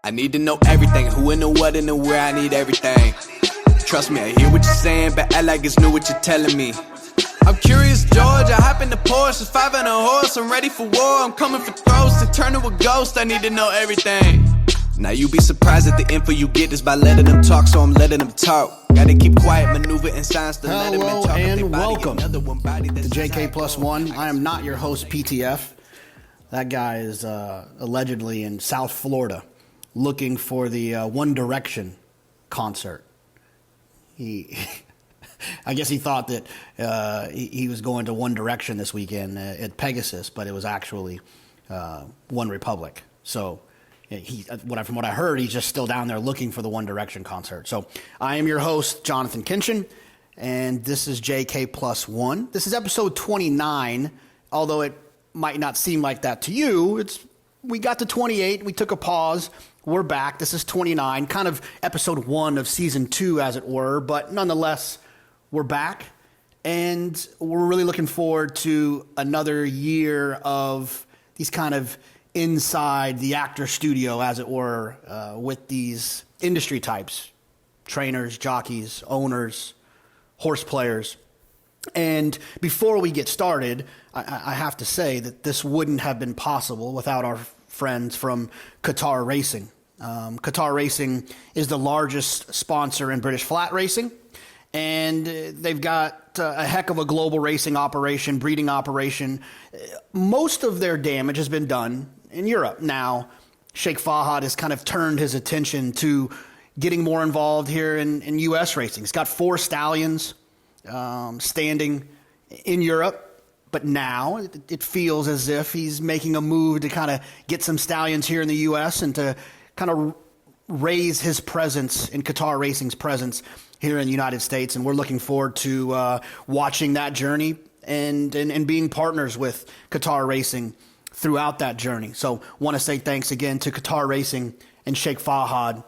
I need to know everything, who and the what and the where, I need everything. Trust me, I hear what you're saying, but act like it's new what you're telling me. I'm curious, George, I hop in the Porsche, it's 5 on a horse, I'm ready for war, I'm coming for throats, to turn to a ghost, I need to know everything. Now you be surprised at the info you get is by letting them talk, so I'm letting them talk. Gotta keep quiet, maneuver and signs to let them in talk. And welcome to JK Plus One. I am not your host, PTF. That guy is allegedly in South Florida looking for the One Direction concert. I guess he thought that he was going to One Direction this weekend at Pegasus, but it was actually One Republic. So from what I heard, he's just still down there looking for the One Direction concert. So I am your host, Jonathan Kinchen, and this is JK Plus One. This is episode 29, although it might not seem like that to you. We got to 28, we took a pause. We're back. This is 29, kind of episode 1 of season 2, as it were. But nonetheless, we're back. And we're really looking forward to another year of these kind of inside the actor studio, as it were, with these industry types, trainers, jockeys, owners, horse players. And before we get started, I have to say that this wouldn't have been possible without our friends from Qatar Racing. Qatar Racing is the largest sponsor in British flat racing, and they've got a heck of a global racing operation, breeding operation. Most of their damage has been done in Europe. Now, Sheikh Fahad has kind of turned his attention to getting more involved here in U.S. racing. He's got 4 stallions standing in Europe. But now it feels as if he's making a move to kind of get some stallions here in the U.S. and to kind of raise his presence in Qatar Racing's presence here in the United States. And we're looking forward to watching that journey and being partners with Qatar Racing throughout that journey. So want to say thanks again to Qatar Racing and Sheikh Fahad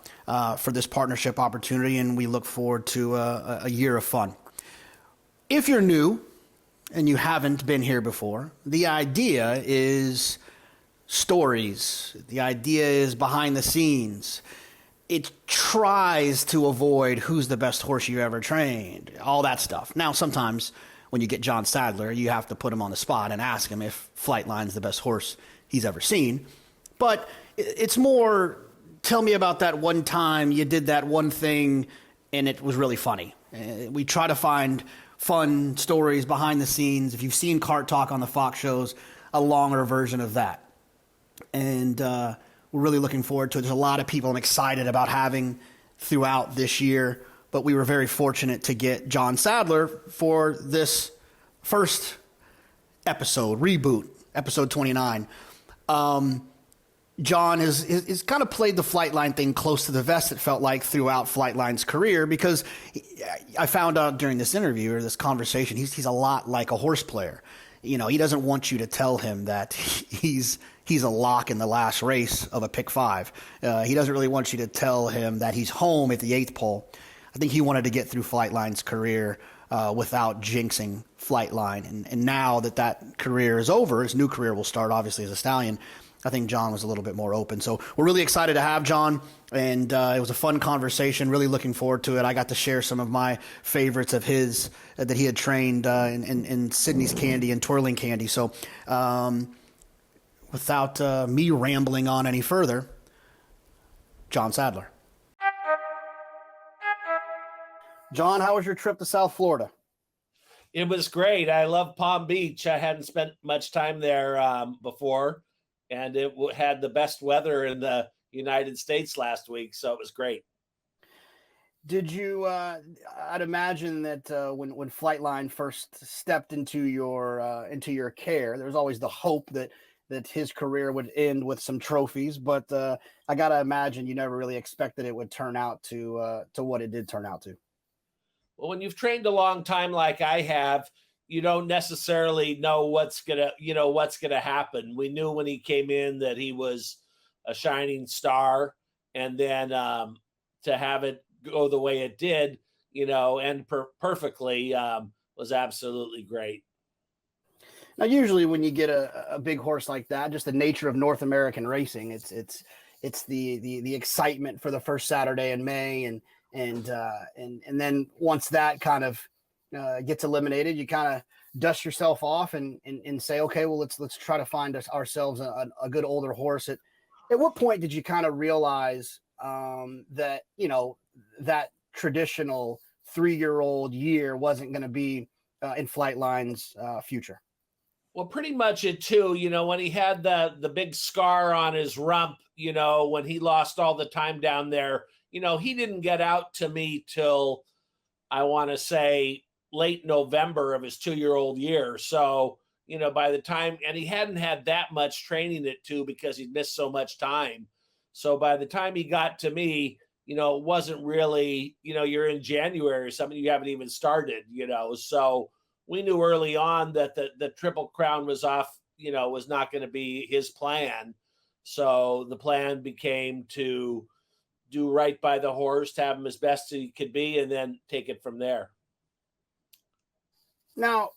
for this partnership opportunity, and we look forward to a year of fun. If you're new and you haven't been here before, the idea is stories. The idea is behind the scenes. It tries to avoid who's the best horse you ever trained, all that stuff. Now, sometimes when you get John Sadler, you have to put him on the spot and ask him if Flightline's the best horse he's ever seen. But it's more, tell me about that one time you did that one thing and it was really funny. We try to find fun stories behind the scenes. If you've seen Cart Talk on the Fox shows, a longer version of that. And we're really looking forward to it. There's a lot of people I'm excited about having throughout this year, but we were very fortunate to get John Sadler for this first episode, reboot, episode 29. John has kind of played the Flightline thing close to the vest, it felt like, throughout Flightline's career, because I found out during this interview or this conversation, he's a lot like a horse player. You know, he doesn't want you to tell him that he's a lock in the last race of a pick 5. He doesn't really want you to tell him that he's home at the 8th pole. I think he wanted to get through Flightline's career without jinxing Flightline. And now that career is over, his new career will start, obviously, as a stallion. I think John was a little bit more open. So we're really excited to have John, and it was a fun conversation, really looking forward to it. I got to share some of my favorites of his that he had trained in Sydney's Candy and Twirling Candy. So without me rambling on any further, John Sadler. John, how was your trip to South Florida? It was great. I love Palm Beach. I hadn't spent much time there before. And it had the best weather in the United States last week, so it was great. Did you? I'd imagine that when Flightline first stepped into your care, there was always the hope that his career would end with some trophies. But I gotta imagine you never really expected it would turn out to what it did turn out to. Well, when you've trained a long time like I have, you don't necessarily know what's gonna happen. We knew when he came in that he was a shining star, and then to have it go the way it did, end perfectly was absolutely great. Now, usually when you get a big horse like that, just the nature of North American racing, it's it's the excitement for the first Saturday in May, and then once that kind of gets eliminated, you kind of dust yourself off and say, okay, well, let's try to find ourselves a good older horse. At what point did you kind of realize that that traditional 3-year-old year wasn't going to be in Flightline's future? Well, pretty much it too. When he had the big scar on his rump, when he lost all the time down there, he didn't get out to me till, I want to say, late November of his 2-year-old year. So, by the time, and he hadn't had that much training it too, because he'd missed so much time. So by the time he got to me, it wasn't really, you're in January or something, you haven't even started, so we knew early on that the Triple Crown was off, was not going to be his plan. So the plan became to do right by the horse, to have him as best he could be, and then take it from there. Now,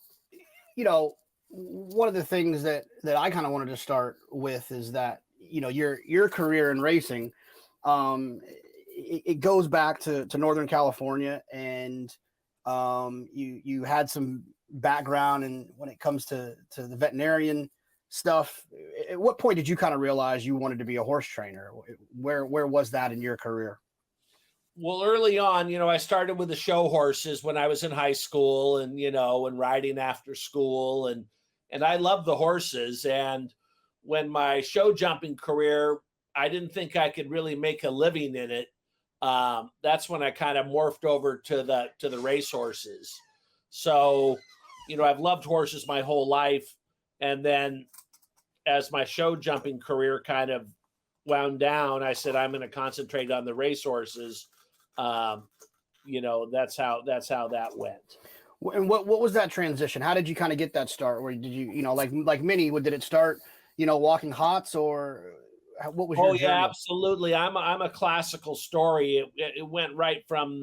one of the things that I kind of wanted to start with is that, your career in racing, it goes back to Northern California, and you had some background and when it comes to the veterinarian stuff. At what point did you kind of realize you wanted to be a horse trainer? Where was that in your career? Well, early on, I started with the show horses when I was in high school, and and riding after school, and I loved the horses. And when my show jumping career, I didn't think I could really make a living in it. That's when I kind of morphed over to the race horses. So, I've loved horses my whole life. And then as my show jumping career kind of wound down, I said, I'm going to concentrate on the race horses. That's how that went. And what was that transition? How did you kind of get that start? Where did you, like Minnie, did it start, walking hots, or what was your journey? Yeah, absolutely. I'm a classical story. It went right from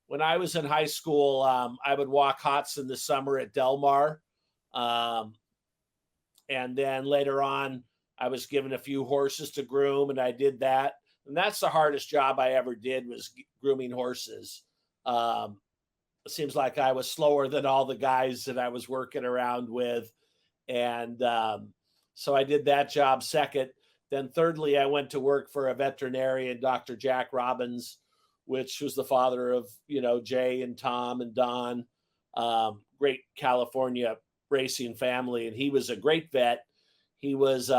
when I was in high school, I would walk hots in the summer at Del Mar. And then later on, I was given a few horses to groom, and I did that. And that's the hardest job I ever did, was grooming horses. It seems like I was slower than all the guys that I was working around with. And so I did that job second. Then thirdly, I went to work for a veterinarian, Dr. Jack Robbins, which was the father of, Jay and Tom and Don, great California racing family. And he was a great vet. He was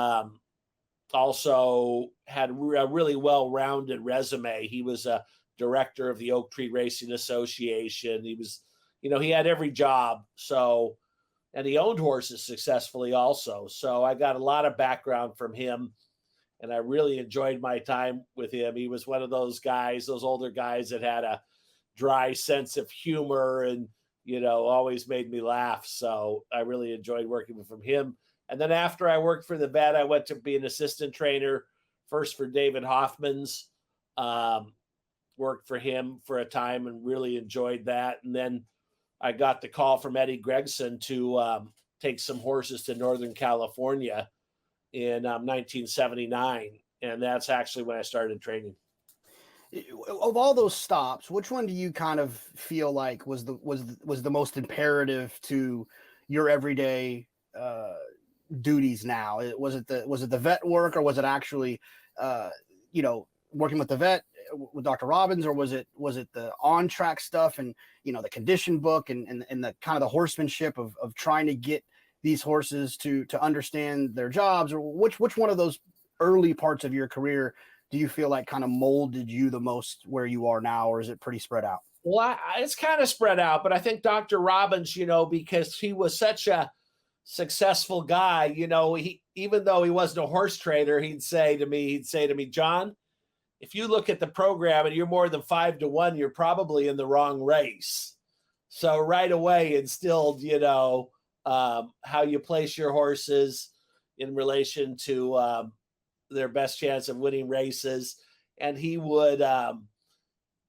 also had a really well-rounded resume. He was a director of the Oak Tree Racing Association. He was, he had every job. So, and he owned horses successfully also. So I got a lot of background from him, and I really enjoyed my time with him. He was one of those guys, those older guys that had a dry sense of humor and, always made me laugh. So I really enjoyed working with him. And then after I worked for the vet, I went to be an assistant trainer, first for David Hoffman's, worked for him for a time and really enjoyed that. And then I got the call from Eddie Gregson to take some horses to Northern California in 1979. And that's actually when I started training. Of all those stops, which one do you kind of feel like was the most imperative to your everyday duties now? Was it the vet work, or was it actually working with the vet with Dr. Robbins, or was it the on track stuff and the condition book and the kind of the horsemanship of trying to get these horses to understand their jobs? Or which one of those early parts of your career do you feel like kind of molded you the most where you are now, or is it pretty spread out? Well, it's kind of spread out, but I think Dr. Robbins, because he was such a successful guy, he, even though he wasn't a horse trainer, he'd say to me, John, if you look at the program and you're more than 5-1, you're probably in the wrong race. So right away instilled, how you place your horses in relation to their best chance of winning races. And he would,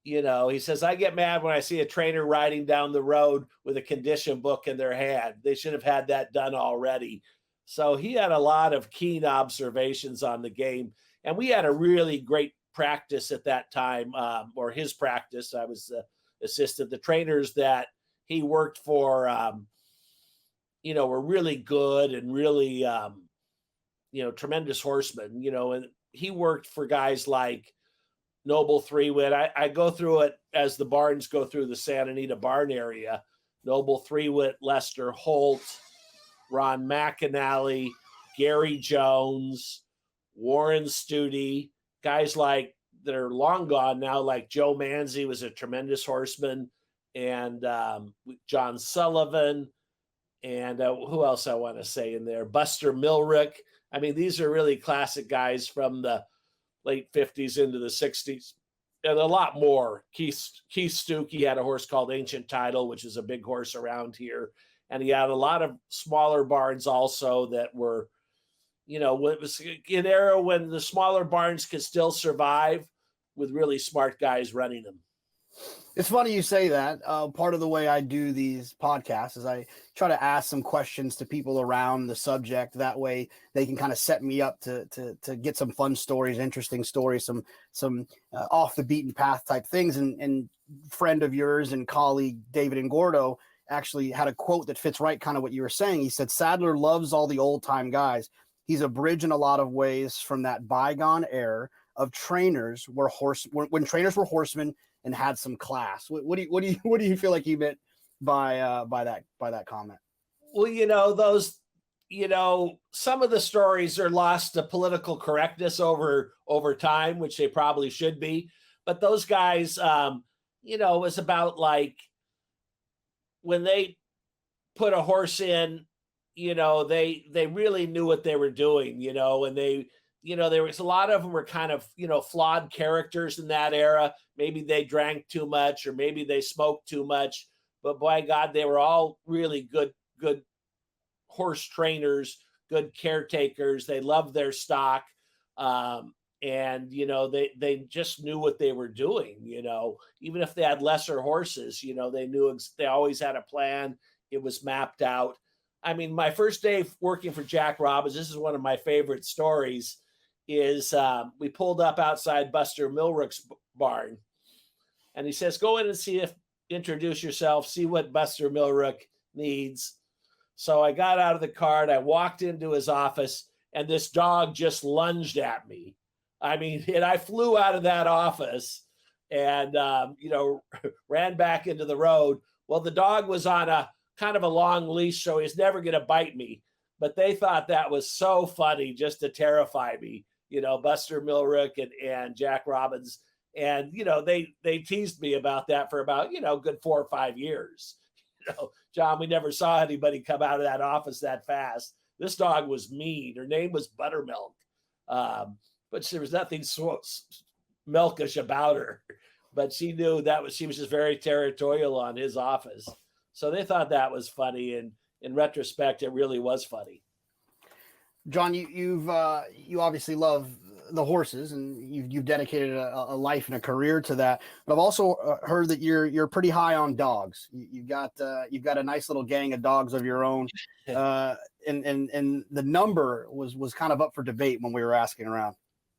he says, I get mad when I see a trainer riding down the road with a condition book in their hand. They should have had that done already. So he had a lot of keen observations on the game. And we had a really great practice at that time, or his practice. I was the assistant. The trainers that he worked for, were really good and really, tremendous horsemen, and he worked for guys like Noble Three-Wit. I go through it as the barns go through the Santa Anita barn area. Noble Three-Wit, Lester Holt, Ron McAnally, Gary Jones, Warren Studi, guys like that are long gone now, like Joe Manzi was a tremendous horseman, and John Sullivan, and who else I want to say in there? Buster Milrick. I mean, these are really classic guys from the late 50s into the 60s, and a lot more. Keith Stuckey had a horse called Ancient Title, which is a big horse around here. And he had a lot of smaller barns also that were, it was an era when the smaller barns could still survive with really smart guys running them. It's funny you say that. Part of the way I do these podcasts is I try to ask some questions to people around the subject. That way they can kind of set me up to get some fun stories, interesting stories, some off the beaten path type things. And friend of yours and colleague David Ingordo actually had a quote that fits right kind of what you were saying. He said, Sadler loves all the old time guys. He's a bridge in a lot of ways from that bygone era of trainers when trainers were horsemen and had some class. What do you feel like he meant by that comment? Well, some of the stories are lost to political correctness over time, which they probably should be. But those guys, it was about like when they put a horse in, they really knew what they were doing, and they, there was a lot of them were kind of, flawed characters in that era. Maybe they drank too much or maybe they smoked too much, but by God, they were all really good horse trainers, good caretakers. They loved their stock. And, they just knew what they were doing, even if they had lesser horses, they knew they always had a plan. It was mapped out. I mean, my first day working for Jack Robbins, this is one of my favorite stories, is we pulled up outside Buster Milrick's barn, and he says, go in and introduce yourself, see what Buster Milrick needs. So I got out of the car and I walked into his office, and this dog just lunged at me. I mean, and I flew out of that office and, ran back into the road. Well, the dog was on a kind of a long leash, so he's never going to bite me. But they thought that was so funny just to terrify me, Buster Milrick and Jack Robbins. And, they teased me about that for about, good 4 or 5 years. John, we never saw anybody come out of that office that fast. This dog was mean. Her name was Buttermilk. But there was nothing so milkish about her. But she knew she was just very territorial on his office. So they thought that was funny. And in retrospect, it really was funny. John, you obviously love the horses, and you've dedicated a life and a career to that. But I've also heard that you're pretty high on dogs. You've got a nice little gang of dogs of your own, and the number was kind of up for debate when we were asking around.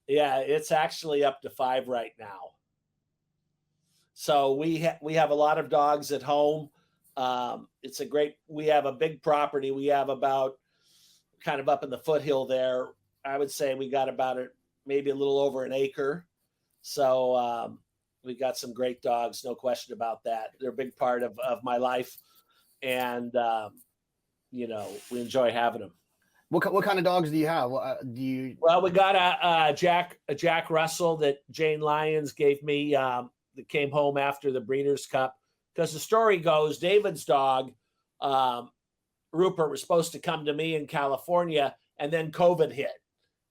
Yeah, it's actually up to 5 right now. So we have a lot of dogs at home. We have a big property. We have about kind of up in the foothill there. I would say we got about maybe a little over an acre. So we got some great dogs, no question about that. They're a big part of my life. And, we enjoy having them. What kind of dogs do you have? Well, we got a Jack Russell that Jane Lyons gave me that came home after the Breeders' Cup. Because the story goes, David's dog, Rupert, was supposed to come to me in California, and then COVID hit.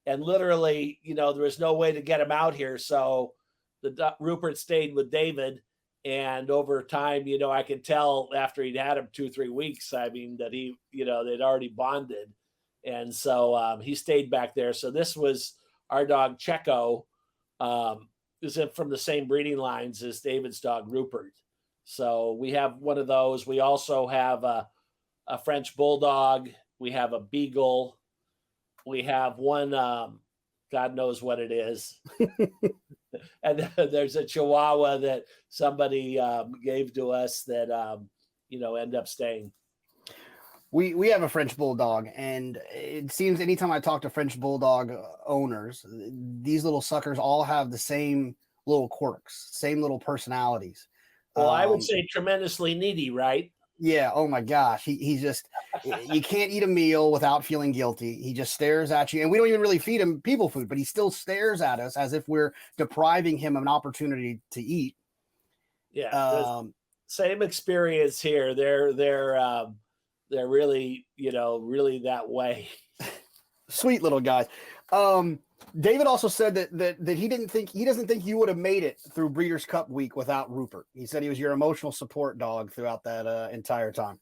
And literally, there was no way to get him out here. So Rupert stayed with David. And over time, I could tell after he'd had him 2-3 weeks, I mean, that they'd already bonded. And so he stayed back there. So this was our dog, Checo, is from the same breeding lines as David's dog, Rupert. So we have one of those. We also have a French Bulldog. We have a Beagle. We have one God knows what it is. And there's a Chihuahua that somebody gave to us that end up staying. We have a French bulldog, and it seems anytime I talk to French bulldog owners, these little suckers all have the same little quirks, same little personalities. Well, I would say tremendously needy, right? Yeah. Oh my gosh. He's just, you can't eat a meal without feeling guilty. He just stares at you, and we don't even really feed him people food, but he still stares at us as if we're depriving him of an opportunity to eat. Yeah. Same experience here. They're really, really that way. Sweet little guys. David also said that he doesn't think you would have made it through Breeders' Cup week without Rupert. He said he was your emotional support dog throughout that entire time.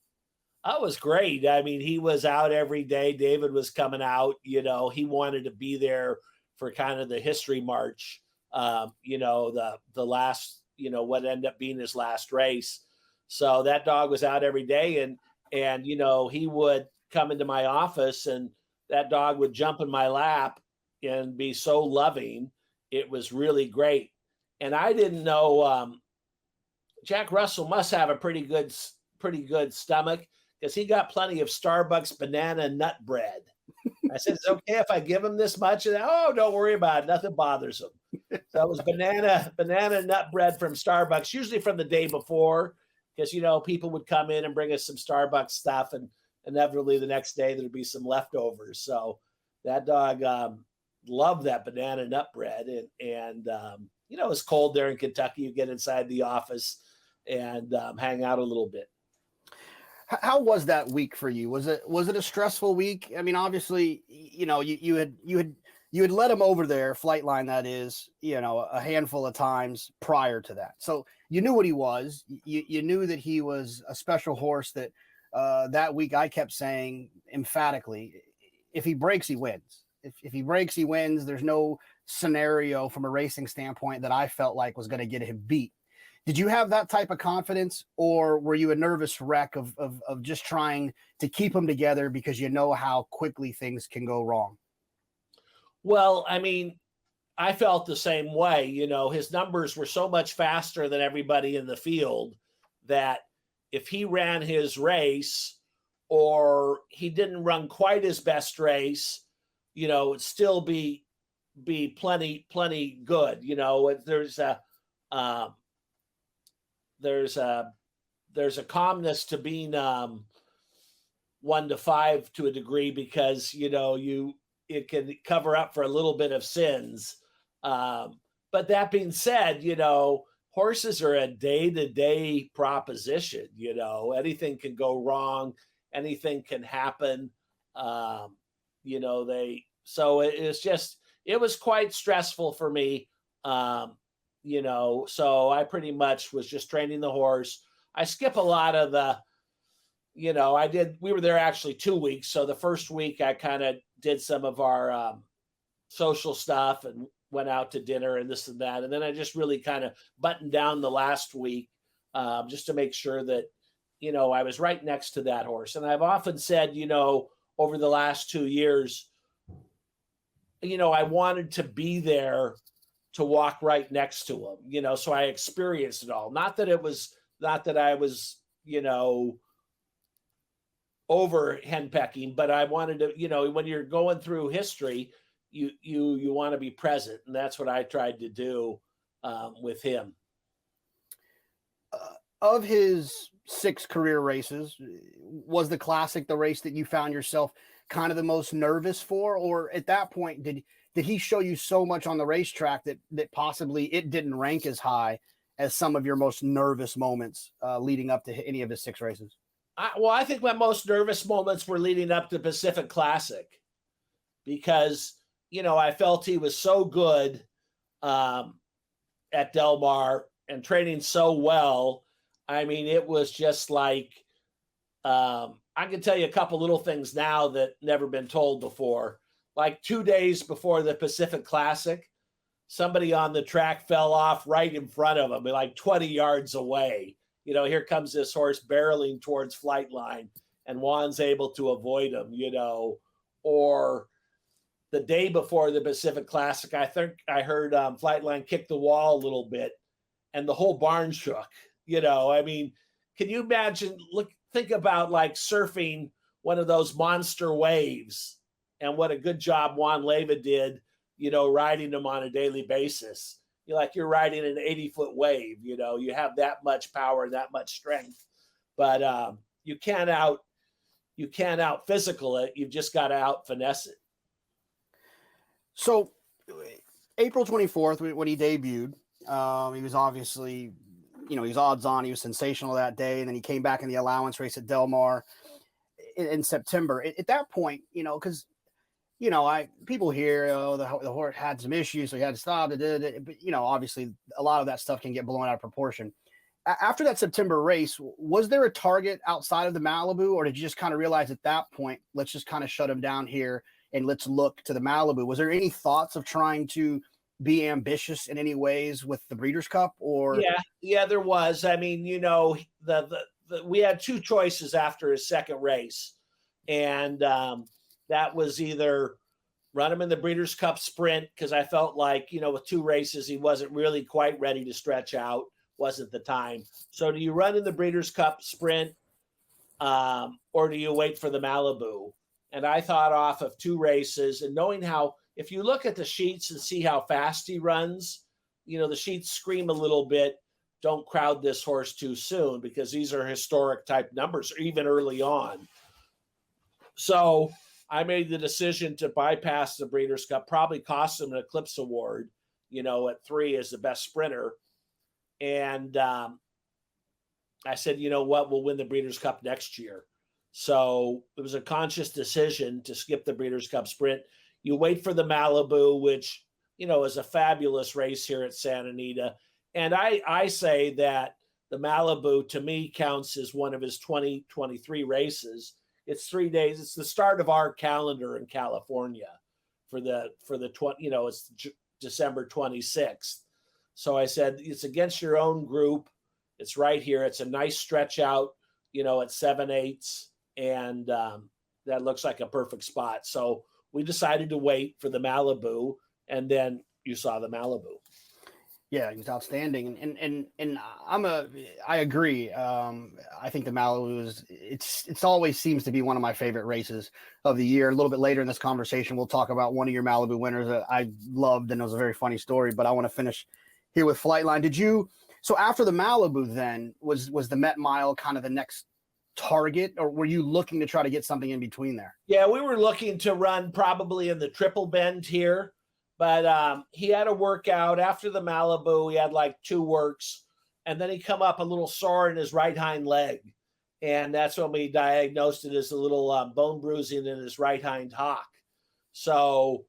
That was great. I mean, he was out every day. David was coming out. He wanted to be there for kind of the history march. The last, what ended up being his last race. So that dog was out every day, and he would come into my office, and that dog would jump in my lap and be so loving. It was really great. And I didn't know Jack Russell must have a pretty good stomach, because he got plenty of Starbucks banana nut bread. I said, it's okay if I give him this much? And don't worry about it. Nothing bothers him. So it was banana nut bread from Starbucks, usually from the day before, because, people would come in and bring us some Starbucks stuff, and inevitably the next day there'd be some leftovers. So that dog loved that banana nut bread. And it's cold there in Kentucky. You get inside the office and hang out a little bit. How was that week for you? Was it a stressful week? I mean, obviously, you had let him over there, Flightline, that is, a handful of times prior to that. So you knew what he was. You knew that he was a special horse that that week I kept saying emphatically, if he breaks, he wins. If he breaks, he wins. There's no scenario from a racing standpoint that I felt like was going to get him beat. Did you have that type of confidence, or were you a nervous wreck of just trying to keep them together because you know how quickly things can go wrong? Well, I mean, I felt the same way. His numbers were so much faster than everybody in the field that if he ran his race, or he didn't run quite his best race, it'd still be plenty good. There's a calmness to being 1 to 5 to a degree, because it can cover up for a little bit of sins. But that being said, horses are a day-to-day proposition. Anything can go wrong, anything can happen. It was quite stressful for me. So I pretty much was just training the horse. I skip a lot of the, we were there actually 2 weeks. So the first week I kind of did some of our social stuff and went out to dinner and this and that. And then I just really kind of buttoned down the last week just to make sure that, I was right next to that horse. And I've often said, over the last 2 years, I wanted to be there to walk right next to him, so I experienced it all. Not that I was, over henpecking, but I wanted to, when you're going through history, you want to be present. And that's what I tried to do with him. Of his 6 career races, was the Classic the race that you found yourself kind of the most nervous for? Or at that point, did he show you so much on the racetrack that possibly it didn't rank as high as some of your most nervous moments leading up to any of his 6 races? I think my most nervous moments were leading up to Pacific Classic, because, I felt he was so good at Del Mar and training so well. I mean, it was just like, I can tell you a couple little things now that never been told before. Like 2 days before the Pacific Classic, somebody on the track fell off right in front of him, like 20 yards away. Here comes this horse barreling towards Flightline, and Juan's able to avoid him, or, the day before the Pacific Classic, I think I heard Flightline kick the wall a little bit, and the whole barn shook. I mean, can you imagine? Think about like surfing one of those monster waves, and what a good job Juan Leyva did, riding them on a daily basis. You're riding an 80-foot wave. You have that much power, that much strength, but you can't out physical it. You've just got to out finesse it. So, April 24th, when he debuted, he was obviously, he was odds on. He was sensational that day. And then he came back in the allowance race at Del Mar in September. At that point, because, people hear, the horse had some issues, so he had to stop. But, obviously a lot of that stuff can get blown out of proportion. After that September race, was there a target outside of the Malibu, or did you just kind of realize at that point, let's just kind of shut him down here and let's look to the Malibu? Was there any thoughts of trying to be ambitious in any ways with the Breeders' Cup? Or yeah, there was. I mean, we had two choices after his second race, and that was either run him in the Breeders' Cup Sprint, because I felt like with two races he wasn't really quite ready to stretch out. Wasn't the time. So do you run in the Breeders' Cup Sprint, or do you wait for the Malibu? And I thought off of two races, and knowing how, if you look at the sheets and see how fast he runs, the sheets scream a little bit, don't crowd this horse too soon, because these are historic type numbers, even early on. So I made the decision to bypass the Breeders' Cup, probably cost him an Eclipse Award, at 3 as the best sprinter. And I said, you know what, we'll win the Breeders' Cup next year. So it was a conscious decision to skip the Breeders' Cup Sprint. You wait for the Malibu, which, is a fabulous race here at Santa Anita. And I say that the Malibu, to me, counts as one of his 2023 races. It's 3 days. It's the start of our calendar in California for the it's December 26th. So I said, it's against your own group. It's right here. It's a nice stretch out, at 7/8, and that looks like a perfect spot. So we decided to wait for the Malibu, and then you saw the Malibu. Yeah, he was outstanding, and I agree. I think the Malibu it's always seems to be one of my favorite races of the year. A little bit later in this conversation, we'll talk about one of your Malibu winners that I loved, and it was a very funny story. But I want to finish here with Flightline. So after the Malibu, then was the Met Mile kind of the next target, or were you looking to try to get something in between there? Yeah, we were looking to run probably in the Triple Bend here. But he had a workout after the Malibu. He had like 2 works, and then he come up a little sore in his right hind leg. And that's when we diagnosed it as a little bone bruising in his right hind hock. So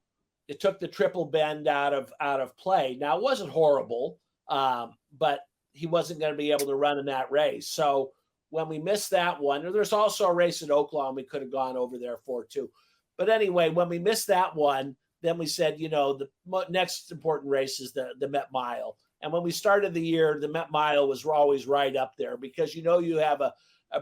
it took the Triple Bend out of play. Now, it wasn't horrible, but he wasn't going to be able to run in that race. So when we missed that one, there's also a race at Oaklawn we could have gone over there for too. But anyway, when we missed that one, then we said, the next important race is the Met Mile. And when we started the year, the Met Mile was always right up there because, you have a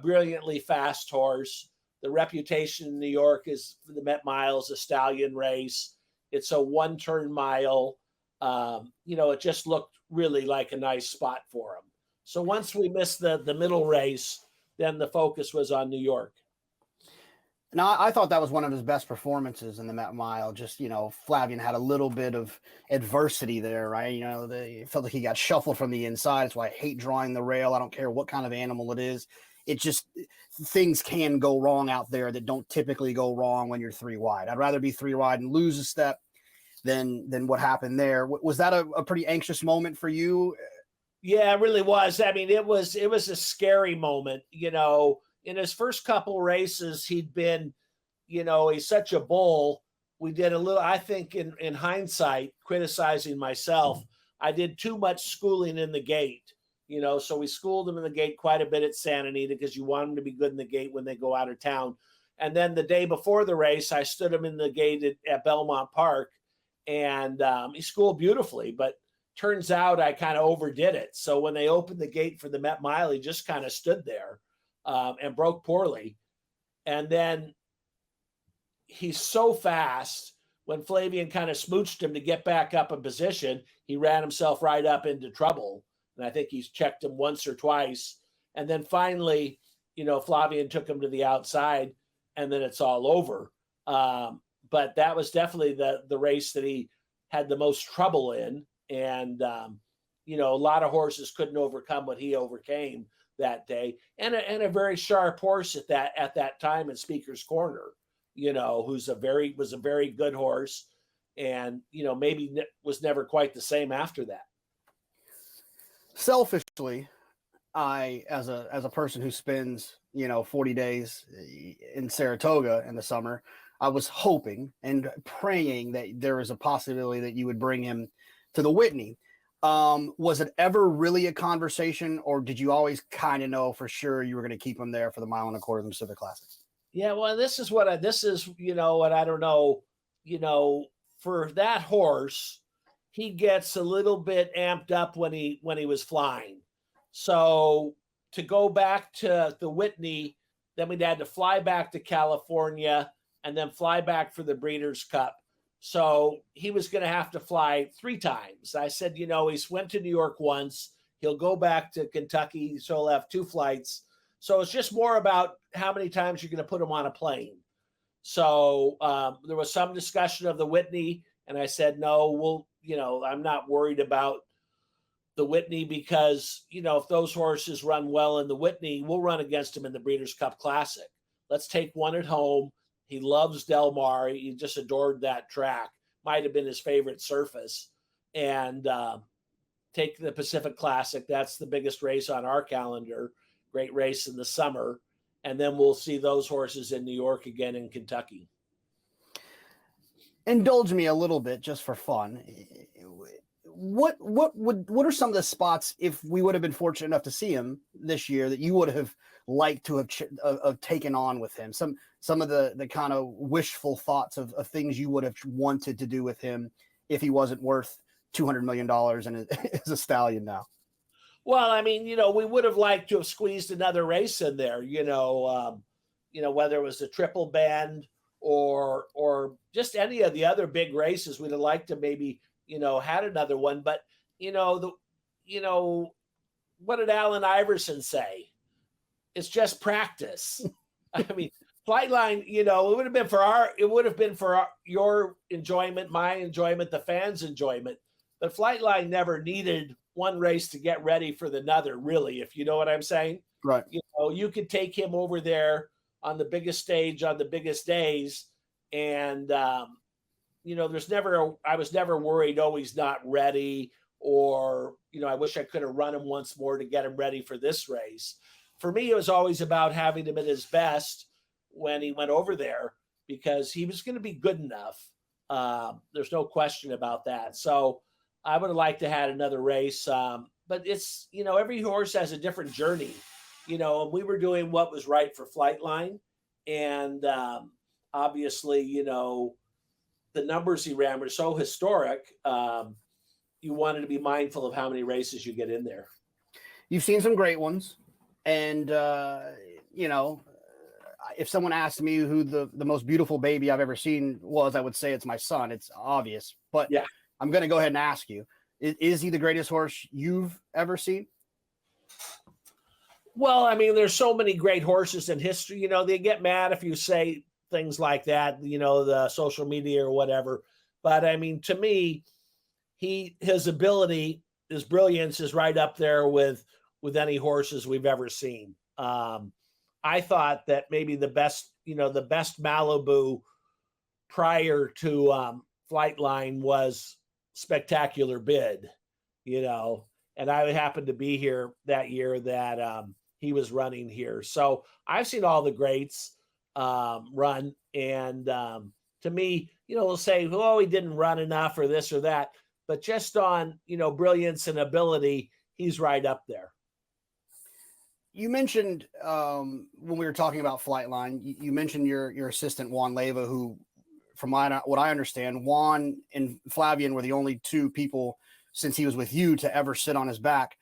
brilliantly fast horse. The reputation in New York is the Met Mile is a stallion race. It's a 1-turn mile. It just looked really like a nice spot for him. So once we missed the middle race, then the focus was on New York. Now, I thought that was one of his best performances in the Met Mile. Just, Flavien had a little bit of adversity there, right? It felt like he got shuffled from the inside. That's why I hate drawing the rail. I don't care what kind of animal it is. It just, things can go wrong out there that don't typically go wrong when you're 3 wide. I'd rather be 3 wide and lose a step than what happened there. Was that a pretty anxious moment for you? Yeah, it really was. I mean, it was a scary moment, In his first couple races, he'd been, he's such a bull. We did a little, I think in hindsight, criticizing myself, I did too much schooling in the gate, so we schooled him in the gate quite a bit at Santa Anita because you want him to be good in the gate when they go out of town. And then the day before the race, I stood him in the gate at Belmont Park, and he schooled beautifully, but turns out I kind of overdid it. So when they opened the gate for the Met Mile, he just kind of stood there. And broke poorly. And then he's so fast. when Flavian kind of smooched him to get back up in position, he ran himself right up into trouble. And I think he's checked him once or twice. And then finally, Flavian took him to the outside, and then it's all over. But that was definitely the race that he had the most trouble in. And, a lot of horses couldn't overcome what he overcame that day. And a very sharp horse at that time in Speaker's Corner, who's was a very good horse, and maybe was never quite the same after that. Selfishly, I, as a person who spends 40 days in Saratoga in the summer, I was hoping and praying that there was a possibility that you would bring him to the Whitney. Was it ever really a conversation, or did you always kind of know for sure you were going to keep him there for the 1.25 miles of the Pacific Classic? Yeah, well, this is what I don't know, for that horse, he gets a little bit amped up when he was flying. So to go back to the Whitney, then we'd had to fly back to California and then fly back for the Breeders' Cup. So he was going to have to fly 3 times. I said, he's went to New York once. He'll go back to Kentucky. So he'll have 2 flights. So it's just more about how many times you're going to put him on a plane. So there was some discussion of the Whitney, and I said, no, I'm not worried about the Whitney because, if those horses run well in the Whitney, we'll run against him in the Breeders' Cup Classic. Let's take one at home. He loves Del Mar. He just adored that track. Might have been his favorite surface. And take the Pacific Classic. That's the biggest race on our calendar. Great race in the summer. And then we'll see those horses in New York again in Kentucky. Indulge me a little bit just for fun. What are some of the spots, if we would have been fortunate enough to see him this year, that you would have liked to have taken on with him? Some of the kind of wishful thoughts of things you would have wanted to do with him if he wasn't worth $200 million and is a stallion now. Well, I mean, we would have liked to have squeezed another race in there, whether it was the Triple Bend or just any of the other big races. We'd have liked to maybe, had another one. But, what did Allen Iverson say? It's just practice. I mean, Flightline, it would have been for your enjoyment, my enjoyment, the fans' enjoyment. But Flightline never needed one race to get ready for another, really, if you know what I'm saying. Right. You could take him over there on the biggest stage on the biggest days. And, I was never worried, he's not ready, or, I wish I could have run him once more to get him ready for this race. For me, it was always about having him at his best when he went over there, because he was going to be good enough. There's no question about that. So I would have liked to have had another race. But it's, every horse has a different journey, and we were doing what was right for Flightline. And obviously, the numbers he ran were so historic. You wanted to be mindful of how many races you get in there. You've seen some great ones. And, if someone asked me who the most beautiful baby I've ever seen was, I would say it's my son. It's obvious. But yeah, I'm going to go ahead and ask you, is he the greatest horse you've ever seen? Well, I mean, there's so many great horses in history. They get mad if you say things like that, the social media or whatever. But I mean, to me, his ability, his brilliance is right up there with any horses we've ever seen. I thought that maybe the best Malibu prior to Flightline was Spectacular Bid, and I happened to be here that year that he was running here. So I've seen all the greats run. And to me, we'll say, he didn't run enough or this or that. But just on, brilliance and ability, he's right up there. You mentioned when we were talking about Flightline, you mentioned your assistant, Juan Leyva, who, from what I understand, Juan and Flavian were the only 2 people since he was with you to ever sit on his back.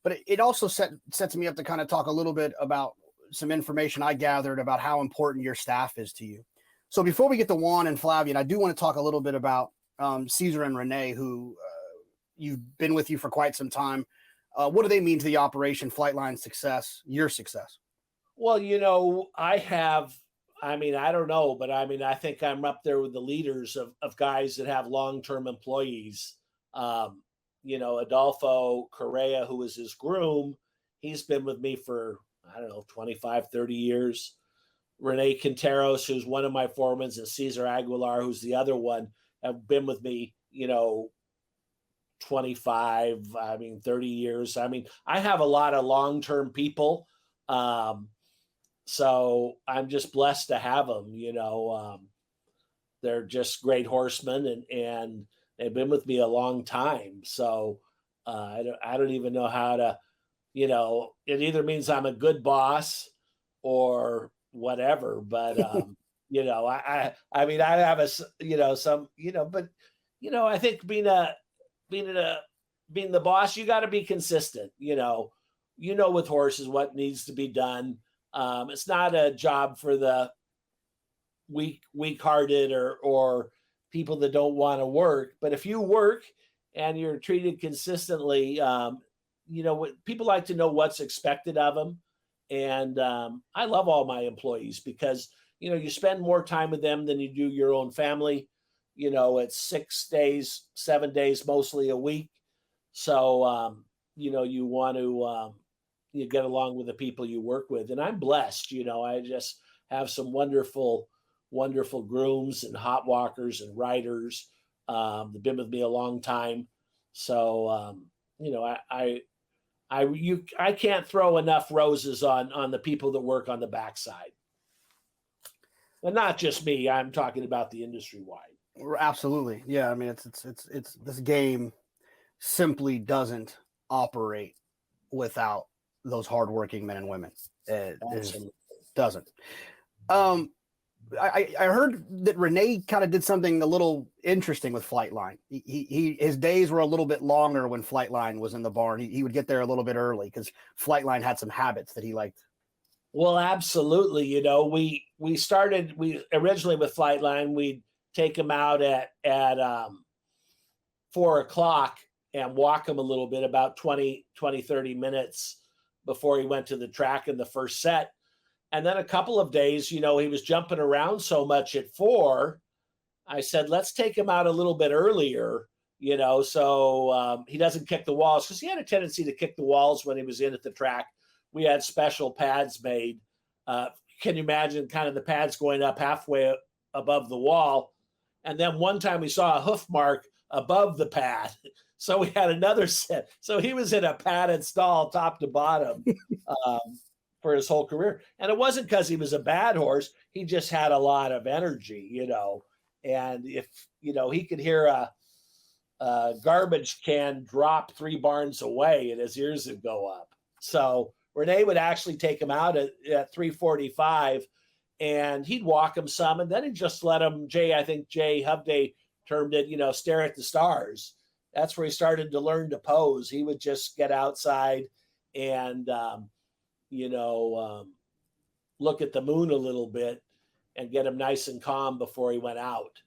But it also sets me up to kind of talk a little bit about some information I gathered about how important your staff is to you. So before we get to Juan and Flavian, I do want to talk a little bit about Caesar and Renee, who you've been with you for quite some time. What do they mean to the operation, Flightline's success, your success? Well, I don't know, but I think I'm up there with the leaders of guys that have long-term employees. Adolfo Correa, who is his groom, he's been with me for, 25, 30 years. Renee Quinteros, who's one of my foremen, and Cesar Aguilar, who's the other one, have been with me, 25, 30 years. I have a lot of long-term people. So I'm just blessed to have them, they're just great horsemen and they've been with me a long time. So I don't even know how to, it either means I'm a good boss or whatever, but I have I think being the boss, you got to be consistent, with horses what needs to be done. It's not a job for the weak-hearted or people that don't want to work. But if you work and you're treated consistently, people like to know what's expected of them. And I love all my employees because, you spend more time with them than you do your own family. It's 6 days, 7 days, mostly a week. So, you want to you get along with the people you work with. And I'm blessed, I just have some wonderful, wonderful grooms and hot walkers and riders. They've been with me a long time. So, I can't throw enough roses on the people that work on the backside. And not just me, I'm talking about the industry wide. Absolutely. Yeah. It's this game simply doesn't operate without those hardworking men and women. It doesn't. I heard that Renee kind of did something a little interesting with Flightline. His days were a little bit longer when Flightline was in the barn. He would get there a little bit early because Flightline had some habits that he liked. Well, absolutely. We originally with Flightline, we'd take him out at 4:00 and walk him a little bit, about 20, 30 minutes before he went to the track in the first set. And then a couple of days, he was jumping around so much at 4. I said, let's take him out a little bit earlier, so he doesn't kick the walls, because he had a tendency to kick the walls when he was in at the track. We had special pads made. Can you imagine kind of the pads going up halfway above the wall? And then one time we saw a hoof mark above the pad. So we had another set. So he was in a padded stall top to bottom for his whole career. And it wasn't because he was a bad horse. He just had a lot of energy, And if, he could hear a garbage can drop 3 barns away and his ears would go up. So Renee would actually take him out at 3:45 and he'd walk him some. And then he'd just let him, I think Jay Hubday termed it, stare at the stars. That's where he started to learn to pose. He would just get outside and, look at the moon a little bit and get him nice and calm before he went out.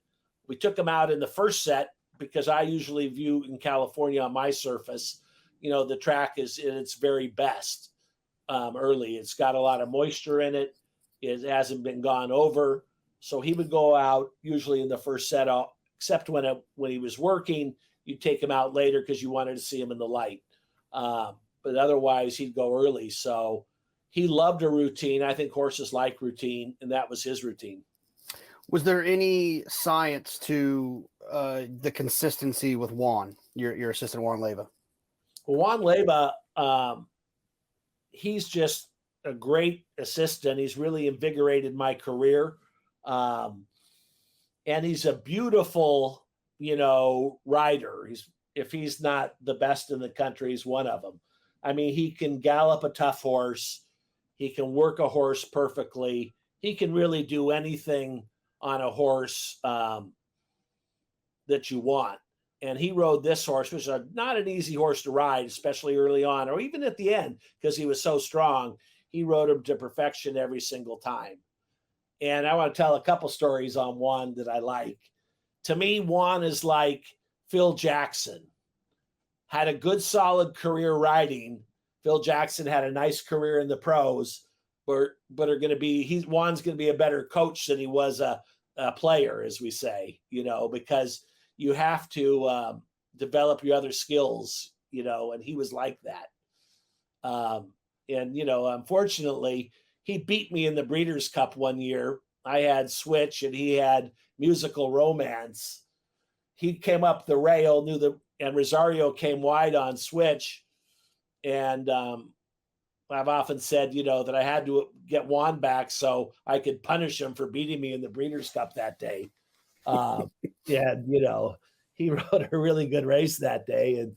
We took him out in the first set because I usually view in California on my surface, the track is in its very best early. It's got a lot of moisture in it. It hasn't been gone over. So he would go out usually in the first set, except when he was working. You'd take him out later because you wanted to see him in the light. But otherwise, he'd go early. So he loved a routine. I think horses like routine, and that was his routine. Was there any science to the consistency with Juan, your assistant Juan Leyva? Well, Juan Leyva, he's just a great assistant. He's really invigorated my career. And he's a beautiful rider. If he's not the best in the country, he's one of them. He can gallop a tough horse. He can work a horse perfectly. He can really do anything on a horse that you want. And he rode this horse, which is not an easy horse to ride, especially early on or even at the end, because he was so strong. He rode him to perfection every single time. And I want to tell a couple stories on Juan that I like. To me, Juan is like Phil Jackson. Had a good, solid career riding. Phil Jackson had a nice career in the pros, but are going to be, Juan's going to be a better coach than he was a player, as we say, because you have to develop your other skills, and he was like that. And unfortunately, he beat me in the Breeders' Cup one year. I had Switch and he had Musical Romance. He came up the rail, and Rosario came wide on Switch. And I've often said, that I had to get Juan back so I could punish him for beating me in the Breeders' Cup that day. And, he rode a really good race that day. And,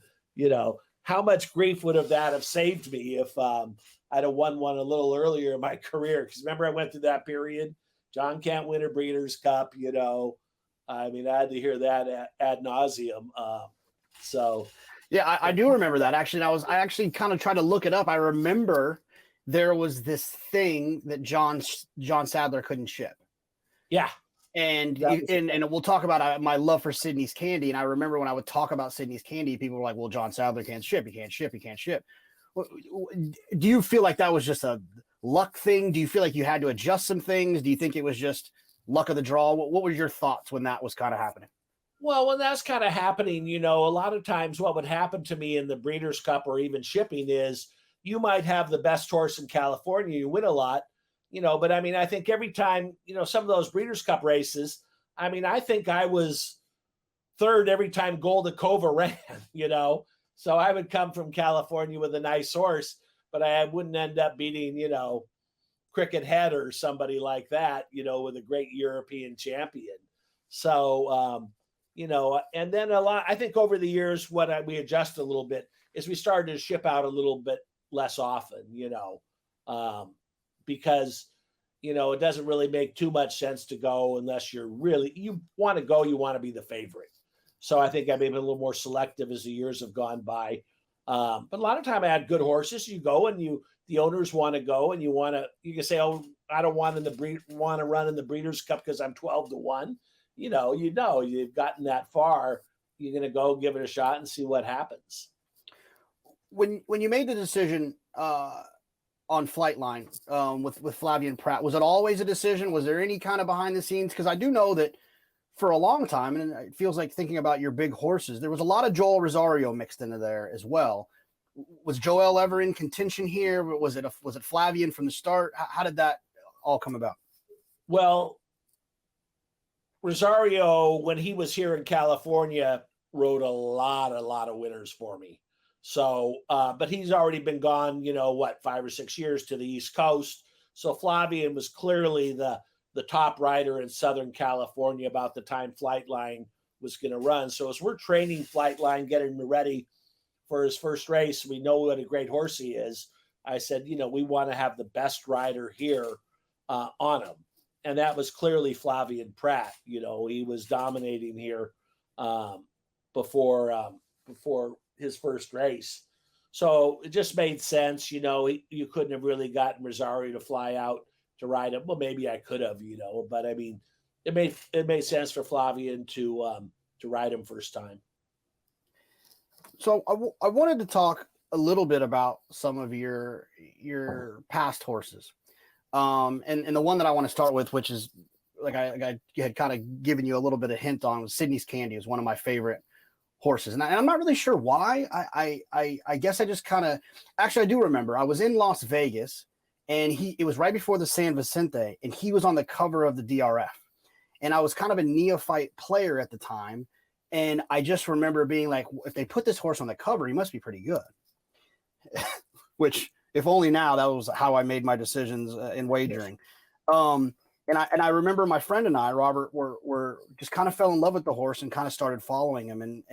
how much grief would that have saved me if I'd have won one a little earlier in my career? Because remember, I went through that period. John can't win a Breeders' Cup, I had to hear that ad nauseum. Yeah, I do remember that actually. And I actually kind of tried to look it up. I remember there was this thing that John Sadler couldn't ship. Yeah. And we'll talk about my love for Sydney's Candy. And I remember when I would talk about Sydney's Candy, people were like, well, John Sadler can't ship. He can't ship. He can't ship. Do you feel like that was just a luck thing? Do you feel like you had to adjust some things? Do you think it was just luck of the draw? What were your thoughts when that was kind of happening? Well, when that's kind of happening, a lot of times what would happen to me in the Breeders' Cup or even shipping is you might have the best horse in California. You win a lot, but I think every time, some of those Breeders' Cup races, I think I was third every time Golden Cova ran, So I would come from California with a nice horse, but I wouldn't end up beating, Cricket Head or somebody like that, with a great European champion. So, and then I think over the years, we adjusted a little bit is we started to ship out a little bit less often, because, it doesn't really make too much sense to go unless you want to go, you want to be the favorite. So I think I may be a little more selective as the years have gone by. But a lot of time I had good horses. You go and the owners want to go and you can say, oh, I don't want to run in the Breeders' Cup because I'm 12-1. You've gotten that far. You're going to go give it a shot and see what happens. When you made the decision on Flightline with Flavien Prat, was it always a decision? Was there any kind of behind the scenes? Because I do know that for a long time, and it feels like thinking about your big horses, there was a lot of Joel Rosario mixed into there as well. Was Joel ever in contention here? Was it Flavien from the start? How did that all come about? Well, Rosario, when he was here in California, rode a lot of winners for me. So, but he's already been gone, 5 or 6 years to the East Coast. So Flavien was clearly the top rider in Southern California about the time Flightline was going to run. So as we're training Flightline, getting him ready for his first race, we know what a great horse he is. I said, we want to have the best rider here on him. And that was clearly Flavien Prat. He was dominating here before his first race. So it just made sense. You couldn't have really gotten Rosario to fly out to ride him. Well, maybe I could have, but it made sense for Flavien to ride him first time. So I wanted to talk a little bit about some of your past horses. And the one that I want to start with, which is like I had kind of given you a little bit of hint on, was Sydney's Candy, is one of my favorite horses. And I'm not really sure why. I guess I just kind of, actually I do remember I was in Las Vegas and it was right before the San Vicente and he was on the cover of the DRF. And I was kind of a neophyte player at the time. And I just remember being like, if they put this horse on the cover, he must be pretty good. Which, if only now, that was how I made my decisions in wagering. And I remember my friend and I, Robert, were just kind of fell in love with the horse and kind of started following him.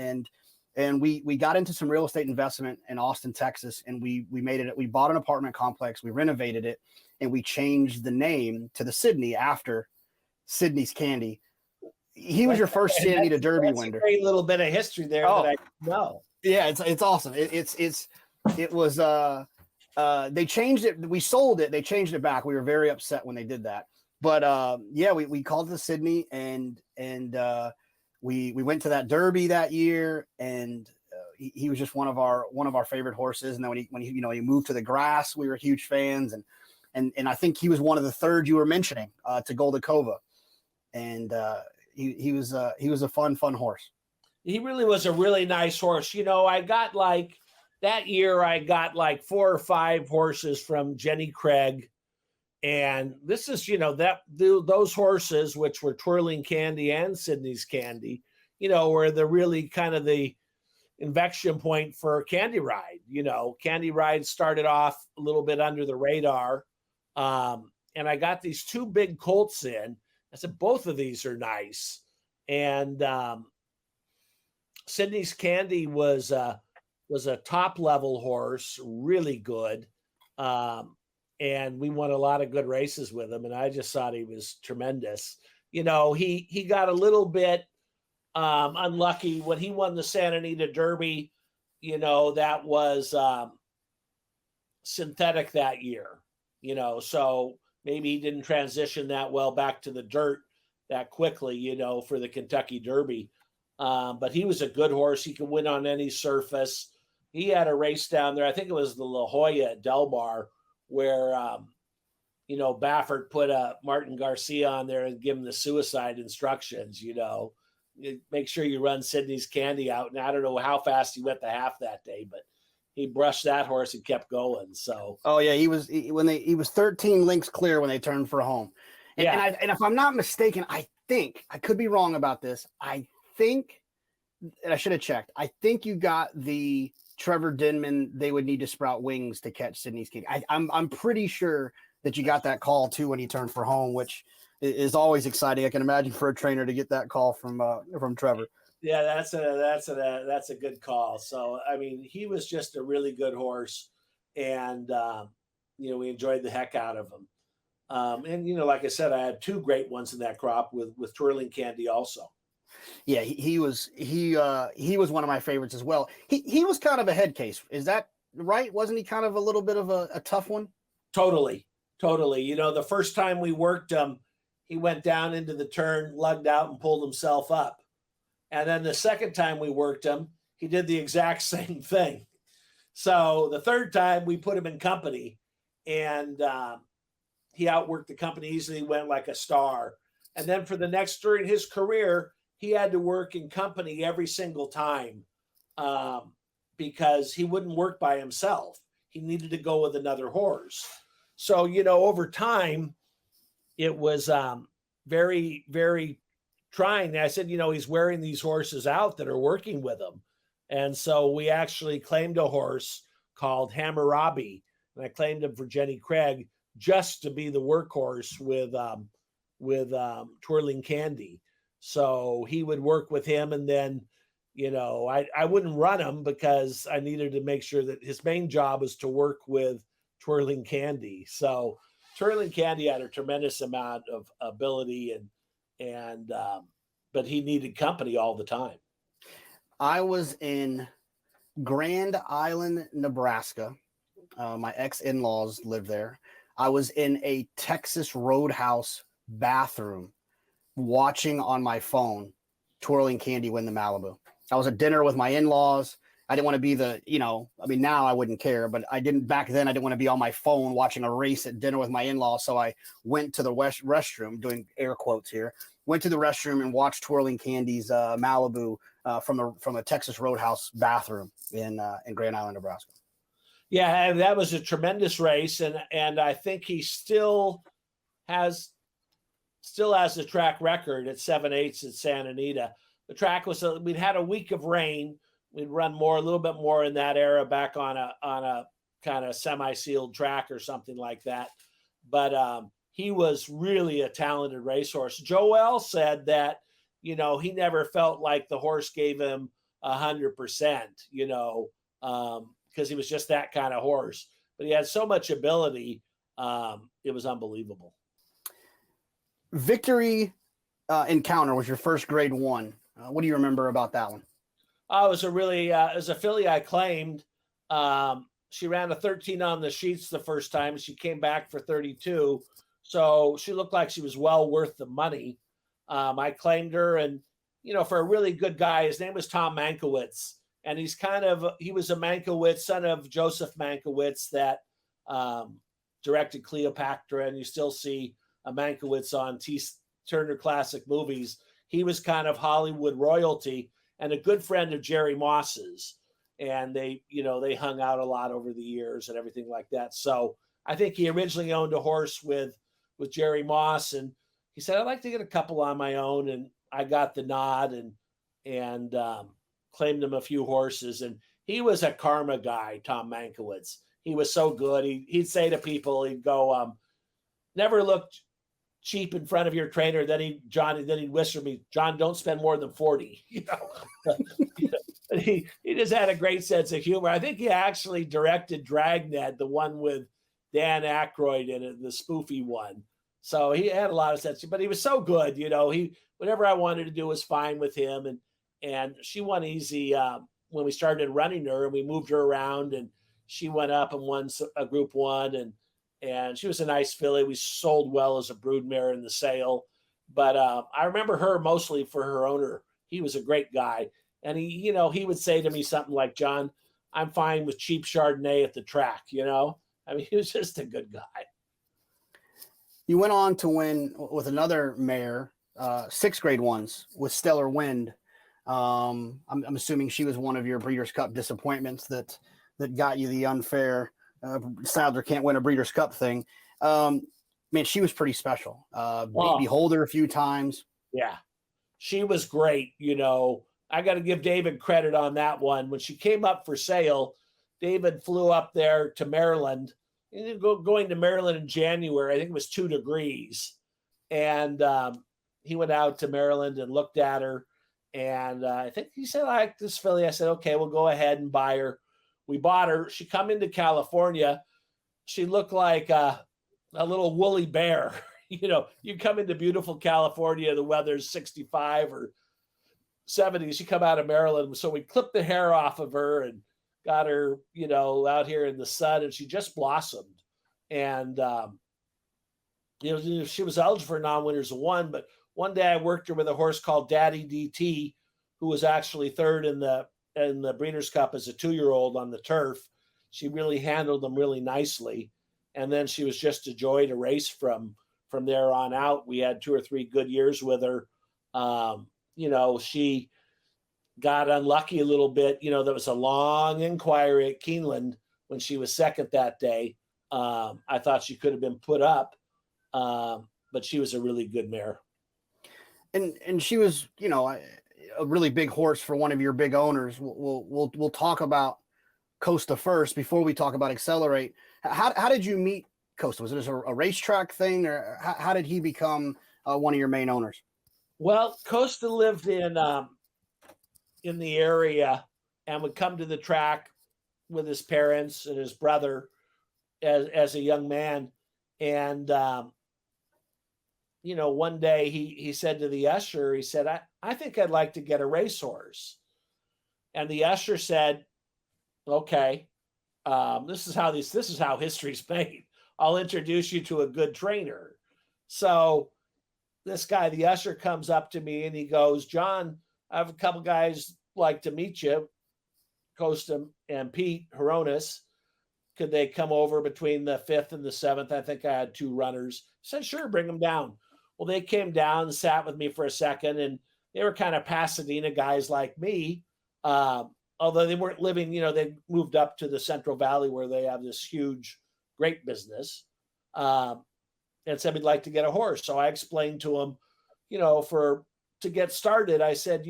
And we got into some real estate investment in Austin, Texas, and we made it. We bought an apartment complex, we renovated it, and we changed the name to the Sydney after Sydney's Candy. He was your first Sandy to Derby winner. A great little bit of history there that I know. Yeah, it's awesome. It was they changed it. We sold it. They changed it back. We were very upset when they did that. But yeah, we called to Sydney and we went to that Derby that year, and he was just one of our favorite horses. And then when he moved to the grass, we were huge fans. And I think he was one of the third you were mentioning to Goldacova, and he was a fun horse. He really was a really nice horse. I got that year, I got 4 or 5 horses from Jenny Craig. And this is, those horses, which were Twirling Candy and Sydney's Candy, were the really kind of the inflection point for Candy Ride. Candy Ride started off a little bit under the radar. And I got these 2 big colts in. I said, both of these are nice. And Sydney's Candy was a top level horse, really good. And we won a lot of good races with him. And I just thought he was tremendous. He got a little bit unlucky when he won the Santa Anita Derby. That was synthetic that year, so maybe he didn't transition that well back to the dirt that quickly, for the Kentucky Derby. But he was a good horse. He could win on any surface. He had a race down there. I think it was the La Jolla at Del Mar, where, Baffert put Martin Garcia on there and give him the suicide instructions, make sure you run Sydney's Candy out. And I don't know how fast he went the half that day, but he brushed that horse and kept going. So, oh yeah, he was 13 links clear when they turned for home. And, yeah. and if I'm not mistaken, I think I could be wrong about this. I think, and I should have checked. I think you got the Trevor Denman. They would need to sprout wings to catch Sydney's Candy. I'm pretty sure that you got that call too when he turned for home, which is always exciting. I can imagine for a trainer to get that call from Trevor. Yeah, that's a good call. So, I mean, he was just a really good horse, and we enjoyed the heck out of him. And like I said, I had 2 great ones in that crop with Twirling Candy also. Yeah, he was one of my favorites as well. He was kind of a head case. Is that right? Wasn't he kind of a little bit of a tough one? Totally. The first time we worked him, he went down into the turn, lugged out, and pulled himself up. And then the second time we worked him, he did the exact same thing. So the third time we put him in company, and he outworked the company easily, went like a star. And then during his career, he had to work in company every single time because he wouldn't work by himself. He needed to go with another horse. So, over time, it was very, very trying. I said, he's wearing these horses out that are working with him. And so we actually claimed a horse called Hammurabi, and I claimed him for Jenny Craig just to be the workhorse with Twirling Candy. So he would work with him, and then, I wouldn't run him because I needed to make sure that his main job was to work with Twirling Candy. So Twirling Candy had a tremendous amount of ability, but he needed company all the time. I was in Grand Island, Nebraska. My ex-in-laws lived there. I was in a Texas Roadhouse bathroom watching on my phone Twirling Candy win the Malibu. I was at dinner with my in-laws. I didn't want to be now I wouldn't care, but back then I didn't want to be on my phone watching a race at dinner with my in-laws. So I went to the restroom, doing air quotes here, went to the restroom and watched Twirling Candy's Malibu from a Texas Roadhouse bathroom in Grand Island, Nebraska. Yeah, and that was a tremendous race, and I think he still has a track record at 7/8 at Santa Anita. The track we'd had a week of rain. We'd run a little bit more in that era back on a kind of semi-sealed track or something like that. But he was really a talented racehorse. Joel said that, he never felt like the horse gave him 100%, because he was just that kind of horse. But he had so much ability, it was unbelievable. Victory Encounter was your first grade 1. What do you remember about that one? It was it was a filly I claimed. She ran a 13 on the sheets the first time. She came back for 32. So she looked like she was well worth the money. I claimed her, and for a really good guy, his name was Tom Mankiewicz, and he was a Mankiewicz, son of Joseph Mankiewicz, that directed Cleopatra, and you still see a Mankiewicz on Turner Classic Movies. He was kind of Hollywood royalty and a good friend of Jerry Moss's, and they hung out a lot over the years and everything like that. So I think he originally owned a horse with Jerry Moss, and he said, I'd like to get a couple on my own, and I got the nod and claimed him a few horses. And he was a karma guy, Tom Mankiewicz. He was so good. He'd say to people, he'd go, never look cheap in front of your trainer. Then he'd whisper me, John, don't spend more than 40. He just had a great sense of humor. I think he actually directed Dragnet, the one with Dan Aykroyd in it, the spoofy one. So he had a lot of sense, but he was so good. Whatever I wanted to do was fine with him. And she won easy when we started running her, and we moved her around, and she went up and won a Group 1, and she was a nice filly. We sold well as a broodmare in the sale, but I remember her mostly for her owner. He was a great guy, and he would say to me something like, John, I'm fine with cheap Chardonnay at the track. He was just a good guy. You went on to win with another mare, 6 Grade 1s with Stellar Wind. I'm assuming she was one of your Breeders' Cup disappointments that got you the unfair Sadler can't win a Breeders' Cup thing. Man, she was pretty special. Maybe hold her a few times. Yeah, she was great. I got to give David credit on that one. When she came up for sale, David flew up there to Maryland. Going to Maryland in January, I think it was 2 degrees. And he went out to Maryland and looked at her. And I think he said, I like this filly. I said, okay, we'll go ahead and buy her. We bought her. She come into California. She looked like a little woolly bear. You come into beautiful California, the weather's 65 or 70. She come out of Maryland. So we clipped the hair off of her and got her, out here in the sun, and she just blossomed. And, she was eligible for non-winners of 1, but one day I worked her with a horse called Daddy DT, who was actually 3rd in the Breeders' Cup as a 2-year-old on the turf. She really handled them really nicely. And then she was just a joy to race from there on out. We had 2 or 3 good years with her. She got unlucky a little bit. There was a long inquiry at Keeneland when she was 2nd that day. I thought she could have been put up, but she was a really good mare. And she was, a really big horse for one of your big owners. We'll talk about Costa first before we talk about Accelerate. How did you meet Costa? Was it a racetrack thing, or how did he become one of your main owners? Well, Costa lived in the area and would come to the track with his parents and his brother as a young man. And, one day he said to the usher, he said, I think I'd like to get a racehorse. And the usher said, okay, this is how history's made. I'll introduce you to a good trainer. So this guy, the usher, comes up to me and he goes, John, I have a couple guys like to meet you, Costa and Pete Horonis. Could they come over between the 5th and the 7th? I think I had 2 runners. I said, sure, bring them down. Well, they came down and sat with me for a second, and they were kind of Pasadena guys like me. Although they weren't living, they moved up to the Central Valley where they have this huge grape business, and said we'd like to get a horse. So I explained to them, to get started, I said,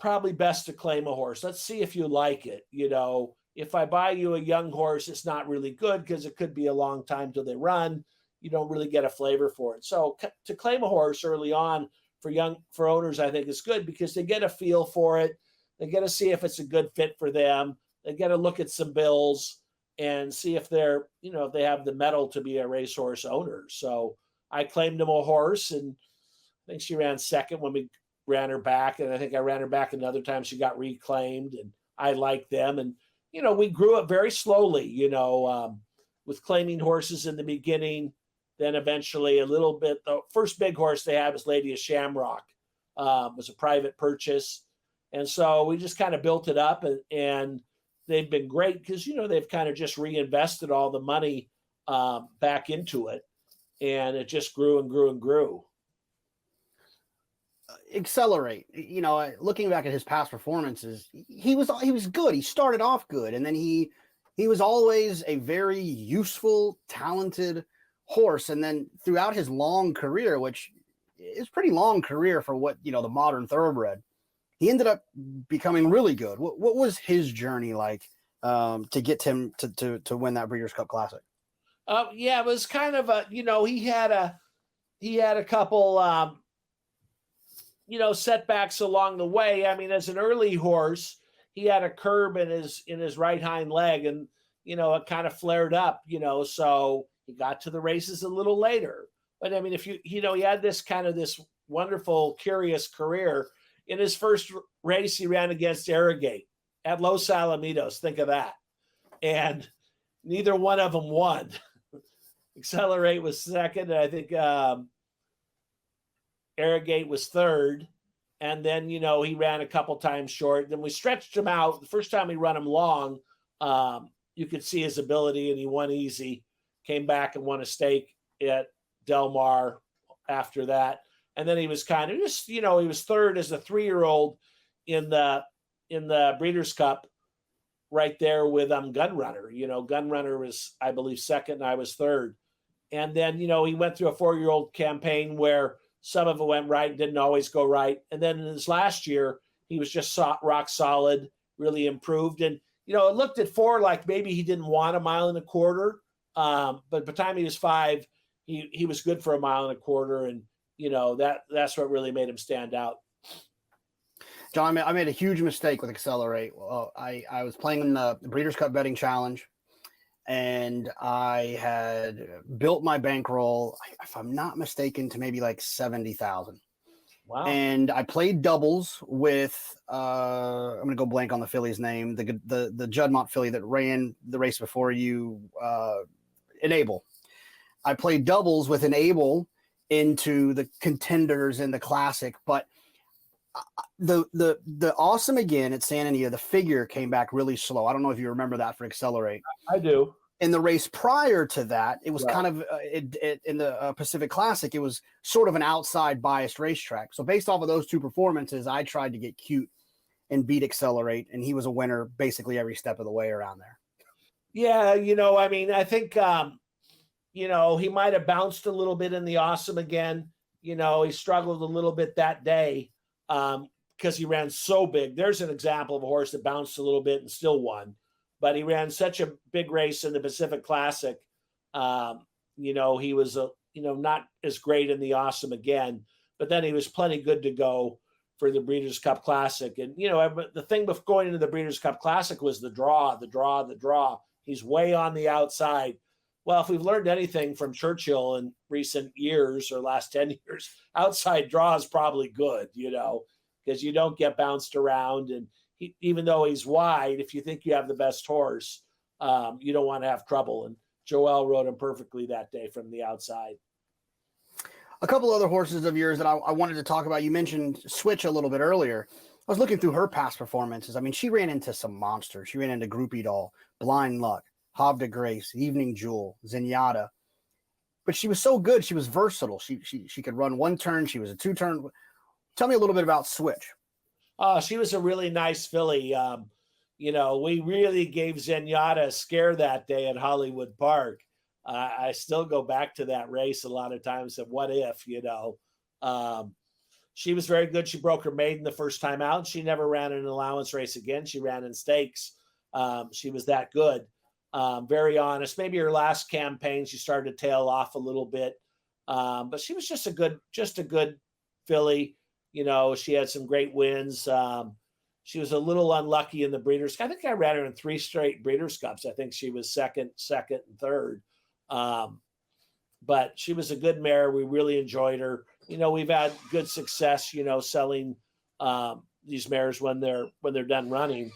probably best to claim a horse. Let's see if you like it. If I buy you a young horse, it's not really good because it could be a long time till they run. You don't really get a flavor for it. So to claim a horse early on for owners, I think is good because they get a feel for it. They get to see if it's a good fit for them. They get to look at some bills and see if they're, if they have the mettle to be a racehorse owner. So I claimed him a horse, and I think she ran 2nd when we ran her back. And I think I ran her back another time. She got reclaimed, and I liked them. And, we grew up very slowly, with claiming horses in the beginning. Then eventually a little bit, the first big horse they had was Lady of Shamrock, was a private purchase. And so we just kind of built it up, and they've been great because, they've kind of just reinvested all the money back into it, and it just grew and grew and grew. Accelerate, looking back at his past performances, he was good. He started off good, and then he was always a very useful, talented horse. And then throughout his long career, which is pretty long career for what, the modern thoroughbred, he ended up becoming really good. What was his journey like to get him to win that Breeders' Cup Classic? Yeah, it was kind of he had a couple, setbacks along the way. I mean, as an early horse, he had a curb in his right hind leg, and, it kind of flared up, so he got to the races a little later. But I mean, if he had this wonderful, curious career. In his first race, he ran against Arrogate at Los Alamitos. Think of that. And neither one of them won. Accelerate was second, and I think Arrogate was third. And then, he ran a couple times short. Then we stretched him out. The first time we run him long, you could see his ability, and he won easy. Came back and won a stake at Del Mar after that. And then he was kind of just, he was third as a 3-year-old in the Breeders' Cup, right there with Gunrunner. Gunrunner was, I believe, second, and I was third. And then, he went through a 4-year-old campaign where some of it went right, didn't always go right. And then in his last year, he was just rock solid, really improved. And, it looked at 4 like maybe he didn't want 1.25 miles. But by the time he was 5, he was good for 1.25 miles. And, that's what really made him stand out. John, I made a huge mistake with Accelerate. Well, I was playing in the Breeders' Cup Betting Challenge, and I had built my bankroll, if I'm not mistaken, to maybe like 70,000. Wow. And I played doubles with I'm going to go blank on the filly's name, the Juddmonte filly that ran the race before you, Enable. I played doubles with Enable into the contenders in the Classic, but the Awesome Again at Santa Anita, the figure came back really slow. I don't know if you remember that for Accelerate. I do. In the race prior to that, it was kind of in the Pacific Classic, it was sort of an outside biased racetrack. So based off of those two performances, I tried to get cute and beat Accelerate, and he was a winner basically every step of the way around there. Yeah, I mean, I think he might have bounced a little bit in the Awesome Again. He struggled a little bit that day because he ran so big. There's an example of a horse that bounced a little bit and still won. But he ran such a big race in the Pacific Classic. He was, not as great in the Awesome Again. But then he was plenty good to go for the Breeders' Cup Classic. And, the thing with going into the Breeders' Cup Classic was the draw. He's way on the outside. Well, if we've learned anything from Churchill in recent years or last 10 years, outside draw is probably good, because you don't get bounced around. And even though he's wide, if you think you have the best horse, you don't want to have trouble. And Joel rode him perfectly that day from the outside. A couple other horses of yours that I wanted to talk about. You mentioned Switch a little bit earlier. I was looking through her past performances. I mean, she ran into some monsters. She ran into Groupie Doll, Blind Luck, Havre de Grace, Evening Jewel, Zenyatta. But she was so good. She was versatile. She could run one turn. She was a 2-turn. Tell me a little bit about Switch. She was a really nice filly. We really gave Zenyatta a scare that day at Hollywood Park. I still go back to that race a lot of times and what if, she was very good. She broke her maiden the first time out. She never ran an allowance race again. She ran in stakes. She was that good. Very honest. Maybe her last campaign, she started to tail off a little bit. But she was just a good filly. She had some great wins. She was a little unlucky in the Breeders' Cup. I think I ran her in 3 straight Breeders' Cups. I think she was second, and third. But she was a good mare. We really enjoyed her. We've had good success, selling these mares when they're done running.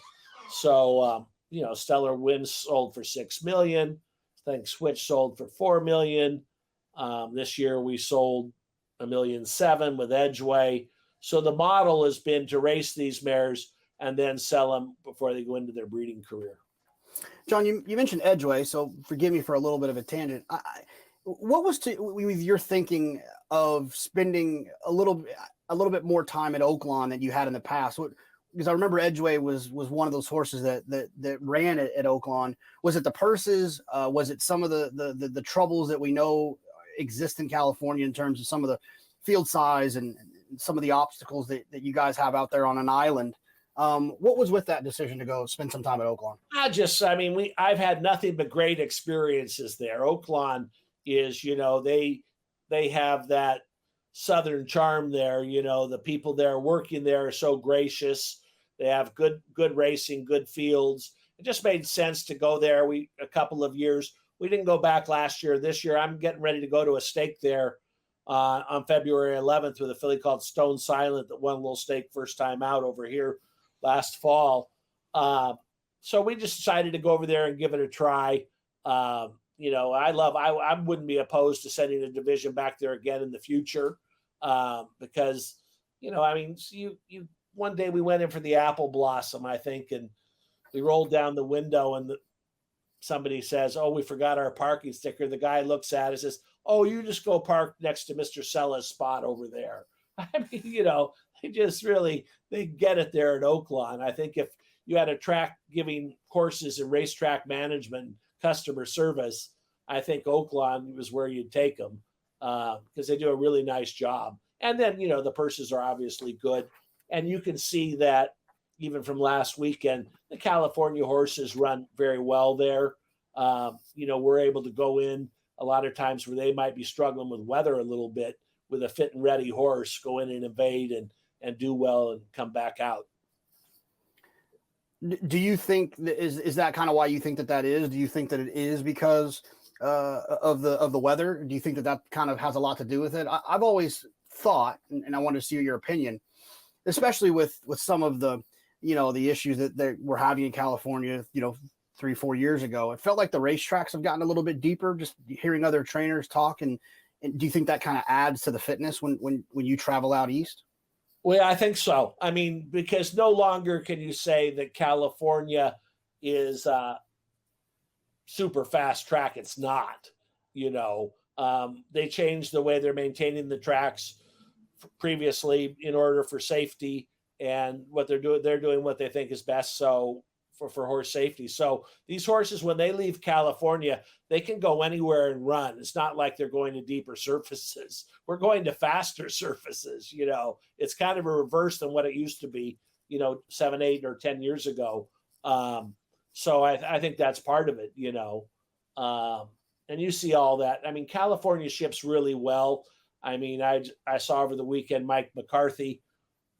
So, Stellar Winds sold for $6 million. I think Switch sold for $4 million. This year we sold 1.7 million with Edgeway. So the model has been to race these mares and then sell them before they go into their breeding career. John, you mentioned Edgeway, so forgive me for a little bit of a tangent. What was with your thinking of spending a little bit more time at Oaklawn than you had in the past? Because I remember Edgeway was one of those horses that ran at Oaklawn. Was it the purses? Was it some of the troubles that we know exist in California in terms of some of the field size and some of the obstacles that you guys have out there on an island? What was with that decision to go spend some time at Oaklawn? I've had nothing but great experiences there. Oaklawn is, they have that Southern charm there. The people there working there are so gracious. They have good racing, good fields. It just made sense to go there. A couple of years. We didn't go back last year. This year, I'm getting ready to go to a stake there on February 11th with a filly called Stone Silent that won a little stake first time out over here last fall. So we just decided to go over there and give it a try. I wouldn't be opposed to sending a division back there again in the future because, one day we went in for the apple blossom, I think, and we rolled down the window and somebody says, "Oh, we forgot our parking sticker." The guy looks at it and says, "Oh, you just go park next to Mr. Sella's spot over there." They get it there at Oaklawn. I think if you had a track giving courses and racetrack management, customer service, I think Oaklawn was where you'd take them because they do a really nice job. And then, the purses are obviously good. And you can see that even from last weekend, the California horses run very well there. We're able to go in a lot of times where they might be struggling with weather a little bit with a fit and ready horse, go in and evade and do well and come back out. Do you think is that kind of why you think that is? Do you think that it is because of the weather? Do you think that kind of has a lot to do with it? I've always thought, and I want to see your opinion, especially with some of the the issues that we're having in California, 3-4 years ago. It felt like the racetracks have gotten a little bit deeper, just hearing other trainers talk. And do you think that kind of adds to the fitness when you travel out east? Well, I think so. Because no longer can you say that California is a super fast track. It's not. They changed the way they're maintaining the tracks previously in order for safety, and what they're doing what they think is best. So for horse safety. So these horses, when they leave California, they can go anywhere and run. It's not like they're going to deeper surfaces. We're going to faster surfaces. It's kind of a reverse than what it used to be, 7, 8, or 10 years ago. So I think that's part of it, and you see all that. California ships really well. I saw over the weekend Mike McCarthy,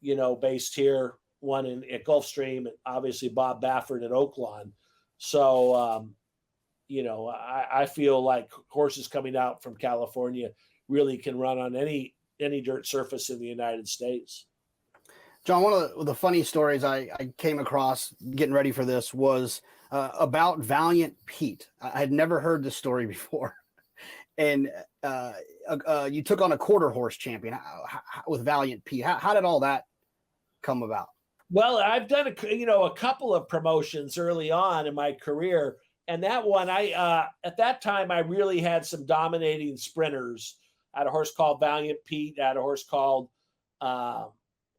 based here, one at Gulfstream, and obviously Bob Baffert at Oaklawn. So, I feel like horses coming out from California really can run on any dirt surface in the United States. John, one of the funny stories I came across getting ready for this was about Valiant Pete. I had never heard this story before. And you took on a quarter horse champion with Valiant Pete. How did all that come about? Well, I've done a couple of promotions early on in my career, and that one at that time I really had some dominating sprinters. I had a horse called Valiant Pete. I had a horse called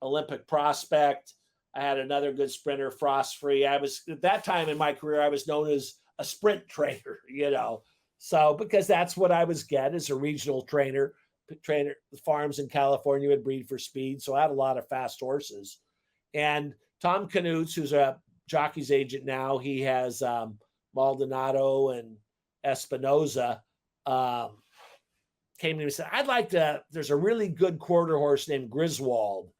Olympic Prospect. I had another good sprinter, Frost Free. I was at that time in my career I was known as a sprint trainer. So because that's what I was get as a regional trainer. Farms in California would breed for speed, so I had a lot of fast horses. And Tom Knutz, who's a jockey's agent now, he has Maldonado and Espinoza, came to me and said, there's a really good quarter horse named Griswold,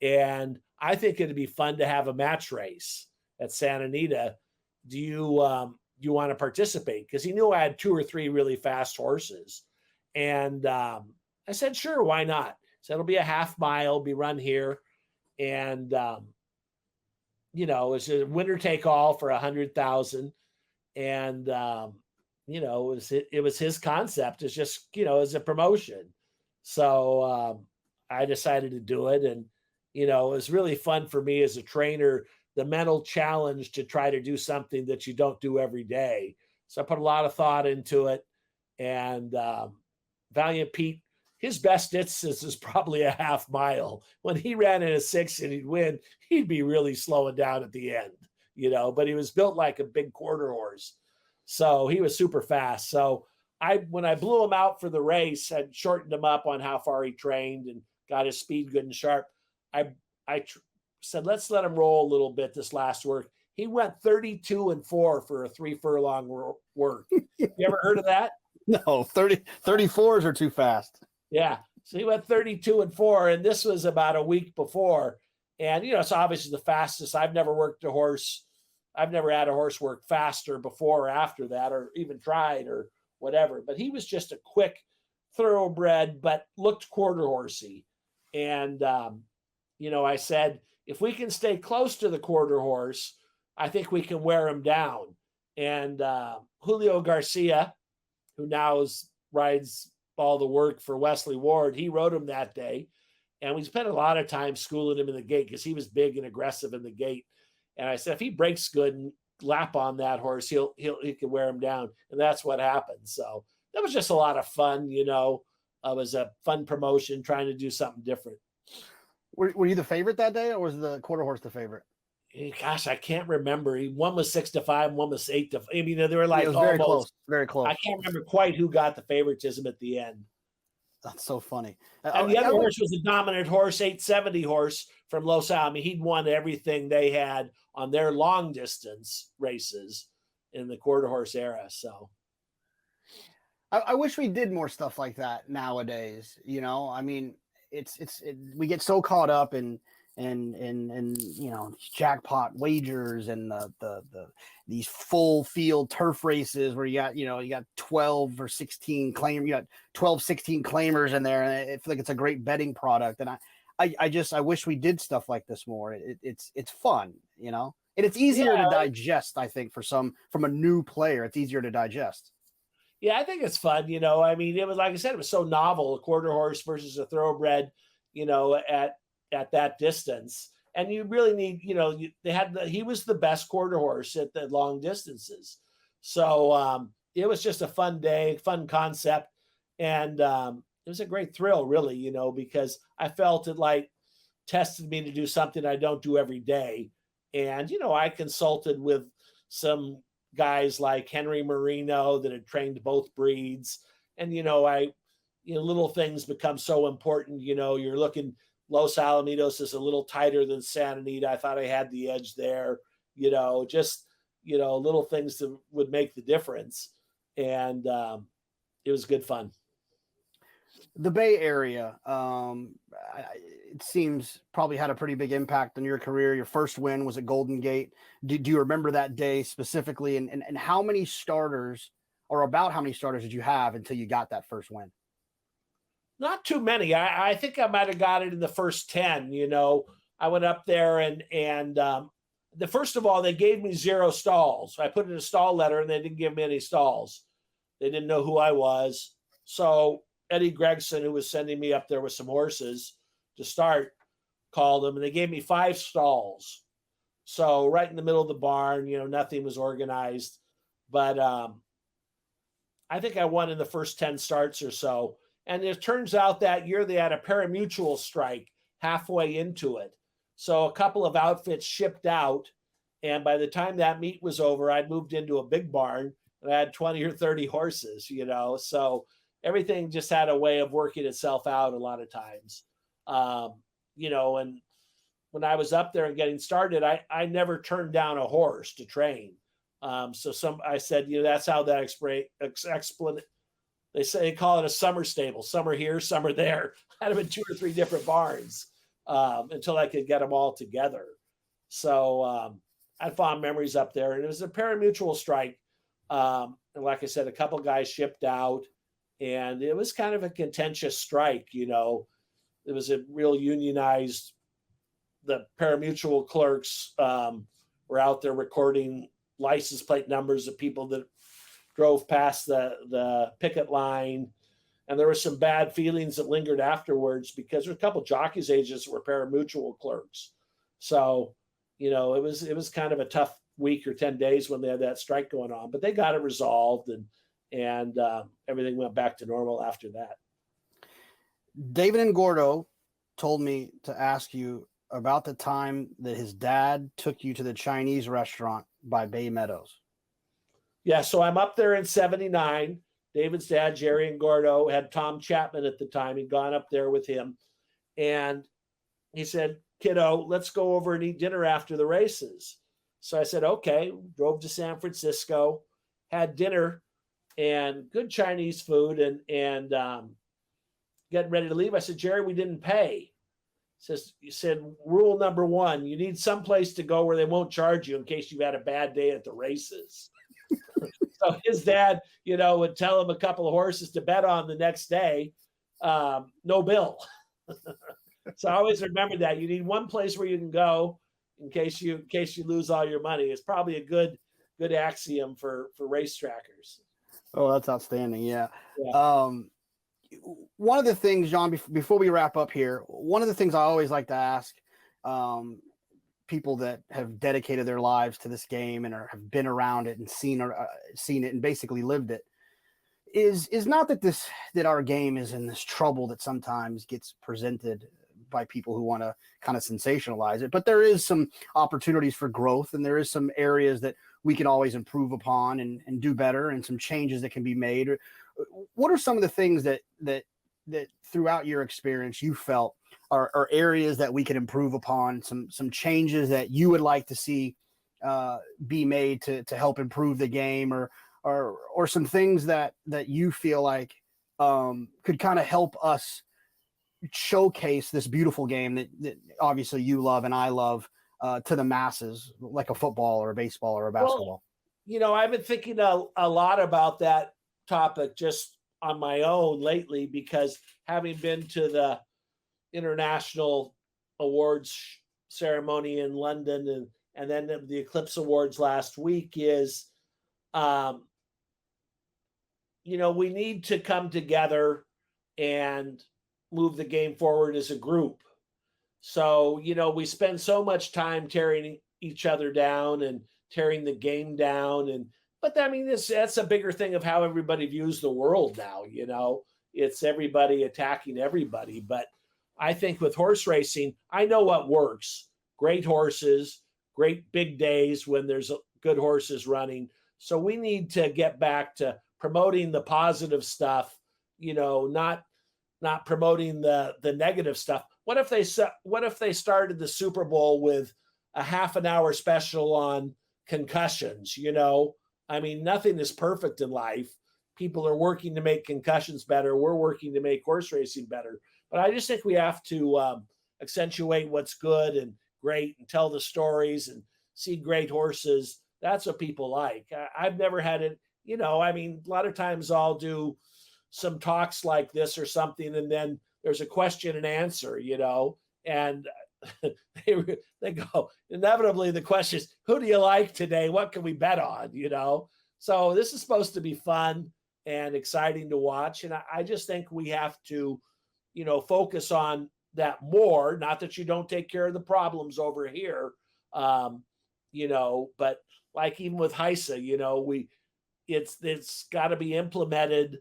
and I think it'd be fun to have a match race at Santa Anita. Do you want to participate? Because he knew I had 2 or 3 really fast horses. And I said, sure, why not? So it'll be a half mile, be run here. And, it's a winner take all for 100,000. And, it was his concept. It's just, as a promotion. So I decided to do it. And, it was really fun for me as a trainer, the mental challenge to try to do something that you don't do every day. So I put a lot of thought into it. And Valiant Pete, his best distance is probably a half mile. When he ran in a 6 and he'd win, he'd be really slowing down at the end, but he was built like a big quarter horse. So he was super fast. So when I blew him out for the race, I'd shortened him up on how far he trained and got his speed good and sharp. I said, let's let him roll a little bit this last work. He went 32-4 for a 3 furlong work. You ever heard of that? No, 34s are too fast. Yeah. So he went 32-4, and this was about a week before. And, it's obviously the fastest. I've never worked a horse. I've never had a horse work faster before or after that, or even tried or whatever. But he was just a quick thoroughbred, but looked quarter horsey. And, I said, if we can stay close to the quarter horse, I think we can wear him down. And Julio Garcia, who now rides all the work for Wesley Ward, he rode him that day. And we spent a lot of time schooling him in the gate because he was big and aggressive in the gate. And I said, if he breaks good and lap on that horse, he can wear him down. And that's what happened. So that was just a lot of fun. It was a fun promotion, trying to do something different. Were you the favorite that day, or was the quarter horse the favorite? Gosh, I can't remember. One was 6-5, one was 8-5. I mean, they were like, it was very close. Very close. I can't remember quite who got the favoritism at the end. That's so funny. And the other horse was a dominant horse, 870 horse from Los Al. I mean, he'd won everything they had on their long distance races in the quarter horse era. So I wish we did more stuff like that nowadays. I mean, we get so caught up in jackpot wagers and these full field turf races where you got 12 or 16 you got 12, 16 claimers in there, and I feel like it's a great betting product. And I wish we did stuff like this more. It's fun, and it's easier to digest. I think from a new player, it's easier to digest. Yeah, I think it's fun. I mean, it was, like I said, it was so novel, a quarter horse versus a thoroughbred, at that distance. And you really need, he was the best quarter horse at the long distances. So it was just a fun day, fun concept. And it was a great thrill, really, because I felt it like tested me to do something I don't do every day. And, I consulted with some guys like Henry Marino that had trained both breeds. And, little things become so important. You're looking, Los Alamitos is a little tighter than Santa Anita. I thought I had the edge there, little things that would make the difference. And it was good fun. The Bay Area, it seems probably had a pretty big impact on your career. Your first win was at Golden Gate. Do you remember that day specifically? And how many starters, or about how many starters did you have until you got that first win? Not too many. I think I might have got it in the first 10. I went up there and first of all, they gave me 0 stalls. I put in a stall letter and they didn't give me any stalls. They didn't know who I was. So Eddie Gregson, who was sending me up there with some horses to start, called them and they gave me 5 stalls. So right in the middle of the barn, nothing was organized. But I think I won in the first 10 starts or so. And it turns out that year they had a pari-mutuel strike halfway into it. So a couple of outfits shipped out. And by the time that meet was over, I'd moved into a big barn and I had 20 or 30 horses, So everything just had a way of working itself out a lot of times. And when I was up there and getting started, I never turned down a horse to train. I said, that's how that they call it a summer stable, summer here, summer there. I had them in 2 or 3 different barns until I could get them all together. So I had fond memories up there, and it was a pari-mutuel strike. And like I said, a couple guys shipped out, and it was kind of a contentious strike. It was a real unionized. The pari-mutuel clerks were out there recording license plate numbers of people that drove past the picket line, and there were some bad feelings that lingered afterwards because there were a couple of jockeys' agents that were pari-mutuel clerks. So, it was kind of a tough week or 10 days when they had that strike going on, but they got it resolved, and everything went back to normal after that. David and Gordo told me to ask you about the time that his dad took you to the Chinese restaurant by Bay Meadows. Yeah, so I'm up there in 79. David's dad, Jerry and Gordo, had Tom Chapman at the time. He'd gone up there with him. And he said, kiddo, let's go over and eat dinner after the races. So I said, okay, drove to San Francisco, had dinner and good Chinese food, and getting ready to leave. I said, Jerry, we didn't pay. He said, rule number one, you need some place to go where they won't charge you in case you've had a bad day at the races. So his dad, would tell him a couple of horses to bet on the next day, no bill. So I always remember that you need one place where you can go in case you lose all your money. It's probably a good axiom for racetrackers. Oh, that's outstanding. Yeah. One of the things, John, before we wrap up here, one of the things I always like to ask people that have dedicated their lives to this game and have been around it and seen it and basically lived it is not that our game is in this trouble that sometimes gets presented by people who want to kind of sensationalize it, but there is some opportunities for growth, and there is some areas that we can always improve upon and do better, and some changes that can be made. What are some of the things that throughout your experience you felt are areas that we can improve upon, some changes that you would like to see be made to help improve the game, or some things that you feel like could kind of help us showcase this beautiful game that obviously you love and I love to the masses, like a football or a baseball or a basketball? Well, I've been thinking a lot about that topic just on my own lately, because having been to the international awards ceremony in London and then the Eclipse Awards last week is, we need to come together and move the game forward as a group. So, we spend so much time tearing each other down and tearing the game down. But I mean, that's a bigger thing of how everybody views the world now. It's everybody attacking everybody. But I think with horse racing, I know what works. Great horses, great big days when there's good horses running. So we need to get back to promoting the positive stuff, not promoting the negative stuff. What if they started the Super Bowl with a half an hour special on concussions? I mean, nothing is perfect in life. People are working to make concussions better. We're working to make horse racing better. But I just think we have to accentuate what's good and great and tell the stories and see great horses. That's what people like. I've never had it, a lot of times I'll do some talks like this or something, and then there's a question and answer, and they go, inevitably the question is, who do you like today? What can we bet on? So this is supposed to be fun and exciting to watch. And I just think we have to, focus on that more. Not that you don't take care of the problems over here, but like even with HISA, it's got to be implemented.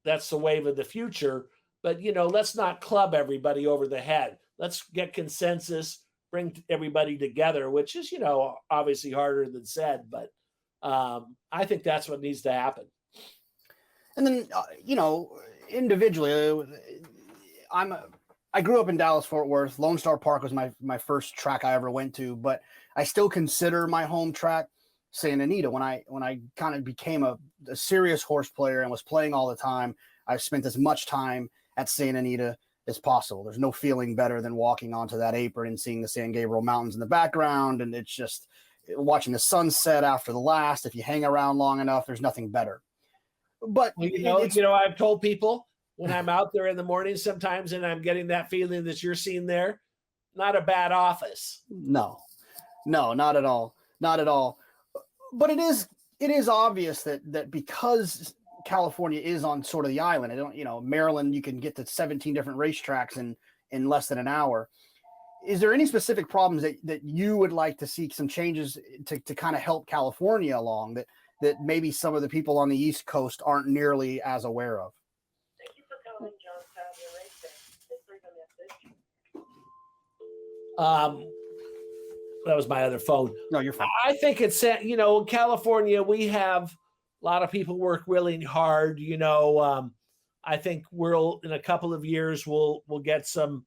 That's the wave of the future. But, let's not club everybody over the head. Let's get consensus, bring everybody together, which is, obviously harder than said. But I think that's what needs to happen. And then, individually, I grew up in Dallas-Fort Worth. Lone Star Park was my first track I ever went to, but I still consider my home track Santa Anita. When I kind of became a serious horse player and was playing all the time, I spent as much time at Santa Anita as possible. There's no feeling better than walking onto that apron and seeing the San Gabriel Mountains in the background, and it's just watching the sunset after the last. If you hang around long enough, there's nothing better. But I've told people when I'm out there in the morning sometimes and I'm getting that feeling that you're seeing there, not a bad office. No, not at all. Not at all. But it is obvious that because California is on sort of the island, Maryland, you can get to 17 different racetracks in less than an hour. Is there any specific problems that you would like to see some changes to kind of help California along that maybe some of the people on the East Coast aren't nearly as aware of? Thank you for calling John Sadler Racing. Please leave a message. That was my other phone. No, you're fine. I think it's, in California, we have a lot of people work really hard. I think in a couple of years, we'll get some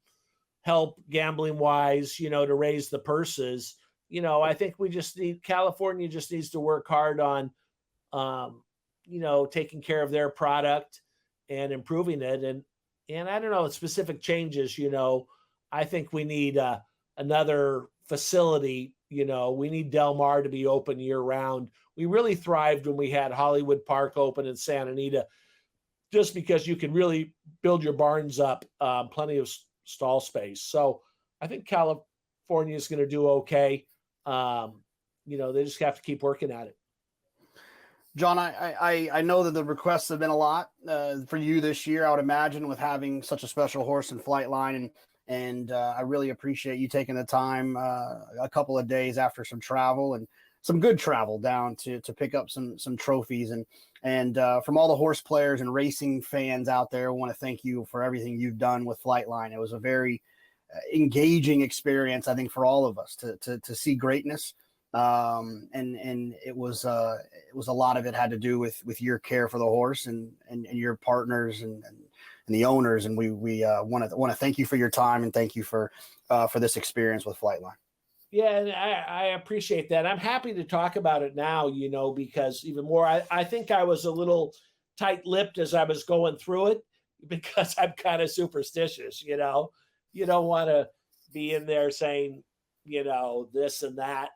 help gambling wise, to raise the purses. I think California just needs to work hard on, taking care of their product and improving it. And I don't know, specific changes, I think we need another facility. We need Del Mar to be open year round. We really thrived when we had Hollywood Park open in Santa Anita, just because you can really build your barns up, plenty of stall space. So I think California is going to do okay. They just have to keep working at it. John, I know that the requests have been a lot for you this year, I would imagine, with having such a special horse in Flightline, and I really appreciate you taking the time a couple of days after some travel and some good travel down to pick up some trophies. And from all the horse players and racing fans out there, I want to thank you for everything you've done with Flightline. It was a very engaging experience, I think, for all of us to see greatness. And it was a lot of it had to do with your care for the horse and your partners and the owners. And we want to thank you for your time and thank you for this experience with Flightline. Yeah, and I appreciate that. I'm happy to talk about it now, because even more, I think I was a little tight-lipped as I was going through it because I'm kind of superstitious, You don't want to be in there saying, this and that.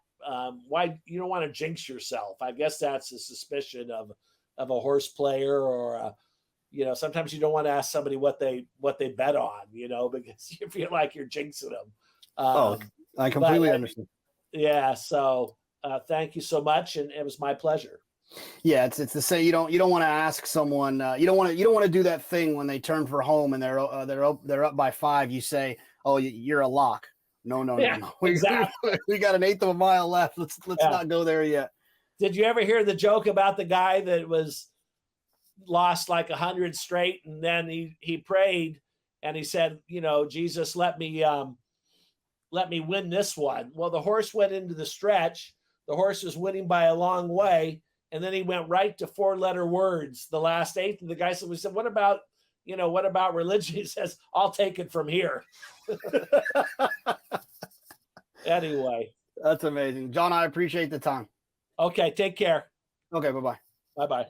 Why you don't want to jinx yourself? I guess that's a suspicion of a horse player, or sometimes you don't want to ask somebody what they bet on, because you feel like you're jinxing them. I completely understand. Yeah. So thank you so much, and it was my pleasure. Yeah, it's the same. You don't want to ask someone. You don't want to do that thing when they turn for home and they're up by 5. You say, "Oh, you're a lock." No. Exactly. We got an eighth of a mile left. Let's not go there yet. Did you ever hear the joke about the guy that was lost like 100 straight, and then he prayed and he said, Jesus, let me win this one. Well, the horse went into the stretch. The horse was winning by a long way, and then he went right to 4-letter words, the last eighth. And the guy said, what about religion? He says, I'll take it from here. Anyway. That's amazing. John, I appreciate the time. Okay, take care. Okay, bye-bye. Bye-bye.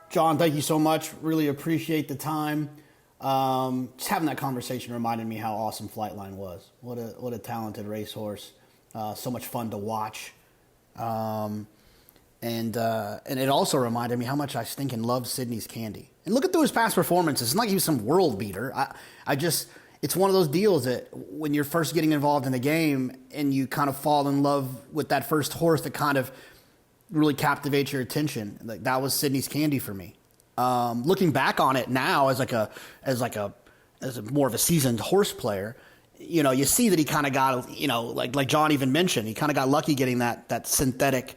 John, thank you so much. Really appreciate the time. Just having that conversation reminded me how awesome Flightline was. What a talented racehorse. So much fun to watch. And it also reminded me how much I stinking love Sydney's Candy. And look at those past performances. It's not like he was some world beater. It's one of those deals that when you're first getting involved in the game and you kind of fall in love with that first horse that kind of really captivates your attention. Like that was Sydney's Candy for me. Looking back on it now as more of a seasoned horse player, you see that he kind of got, like John even mentioned, he kind of got lucky getting that synthetic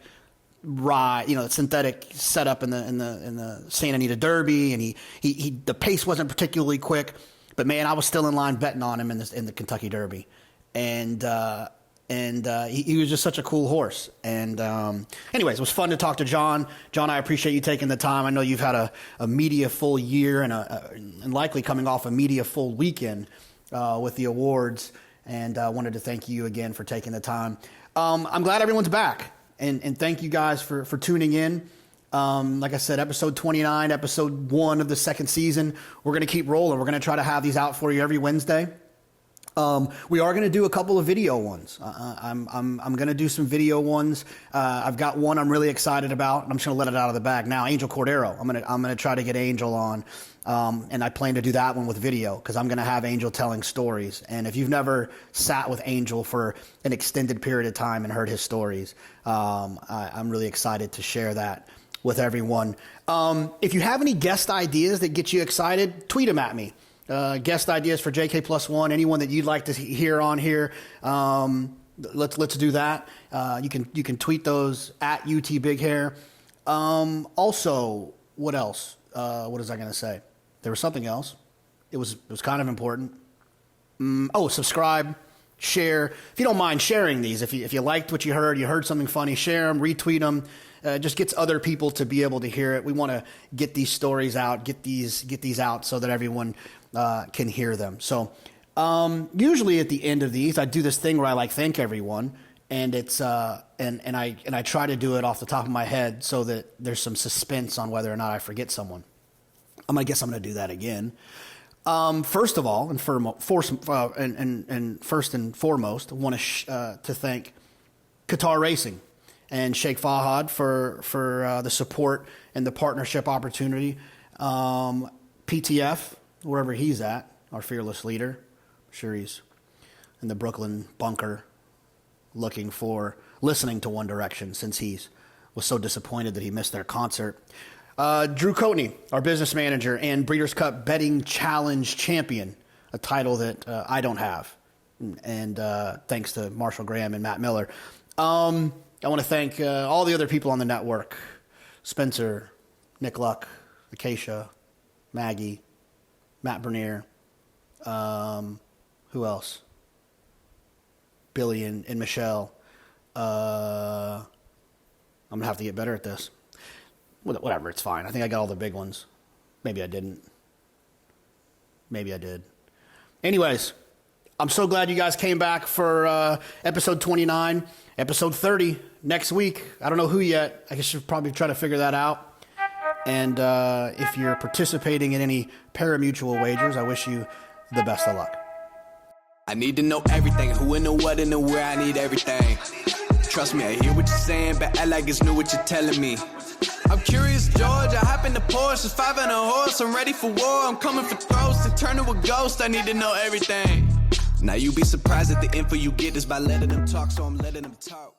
ride, synthetic setup in the Santa Anita Derby, and he the pace wasn't particularly quick, but man, I was still in line betting on him in the Kentucky Derby, and he was just such a cool horse. And anyways, it was fun to talk to John. John, I appreciate you taking the time. I know you've had a media full year and likely coming off a media full weekend with the awards, and wanted to thank you again for taking the time. I'm glad everyone's back, and thank you guys for tuning in. Like I said, episode 29, episode 1 of the second season. We're going to keep rolling. We're going to try to have these out for you every Wednesday. We are going to do a couple of video ones. I'm going to do some video ones. I've got one I'm really excited about. I'm just going to let it out of the bag now. Angel Cordero. I'm going to try to get Angel on, and I plan to do that one with video because I'm going to have Angel telling stories. And if you've never sat with Angel for an extended period of time and heard his stories, I'm really excited to share that with everyone. If you have any guest ideas that get you excited, tweet them at me. Guest ideas for JK+1, anyone that you'd like to hear on here, let's do that. You can tweet those at UT Big Hair. Also, what else? What was I going to say? There was something else. It was kind of important. Subscribe, share. If you don't mind sharing these, if you liked what you heard something funny, share them, retweet them. Just gets other people to be able to hear it. We want to get these stories out, get these out so that everyone can hear them. So usually at the end of these, I do this thing where I thank everyone, and it's and I try to do it off the top of my head so that there's some suspense on whether or not I forget someone. I guess I'm going to do that again. First of all, first and foremost, I want to thank Qatar Racing and Sheikh Fahad for the support and the partnership opportunity. PTF, wherever he's at, our fearless leader. I'm sure he's in the Brooklyn bunker listening to One Direction since he was so disappointed that he missed their concert. Drew Coatney, our business manager and Breeders' Cup Betting Challenge champion, a title that I don't have. And thanks to Marshall Graham and Matt Miller. I want to thank all the other people on the network. Spencer, Nick Luck, Acacia, Maggie, Matt Bernier. Who else? Billy and Michelle. I'm going to have to get better at this. Whatever, it's fine. I think I got all the big ones. Maybe I didn't. Maybe I did. Anyways, I'm so glad you guys came back for episode 29. Episode 30 next week. I don't know who yet. I guess you'll probably try to figure that out. And if you're participating in any pari-mutuel wagers, I wish you the best of luck. I need to know everything, who and the what and the where, I need everything. Trust me, I hear what you're saying, but act like it's new what you're telling me. I'm curious, George, I hop in the Porsche, it's 5 and a horse, I'm ready for war, I'm coming for throats, to turn to a ghost, I need to know everything. Now you be surprised at the info you get is by letting them talk, so I'm letting them talk.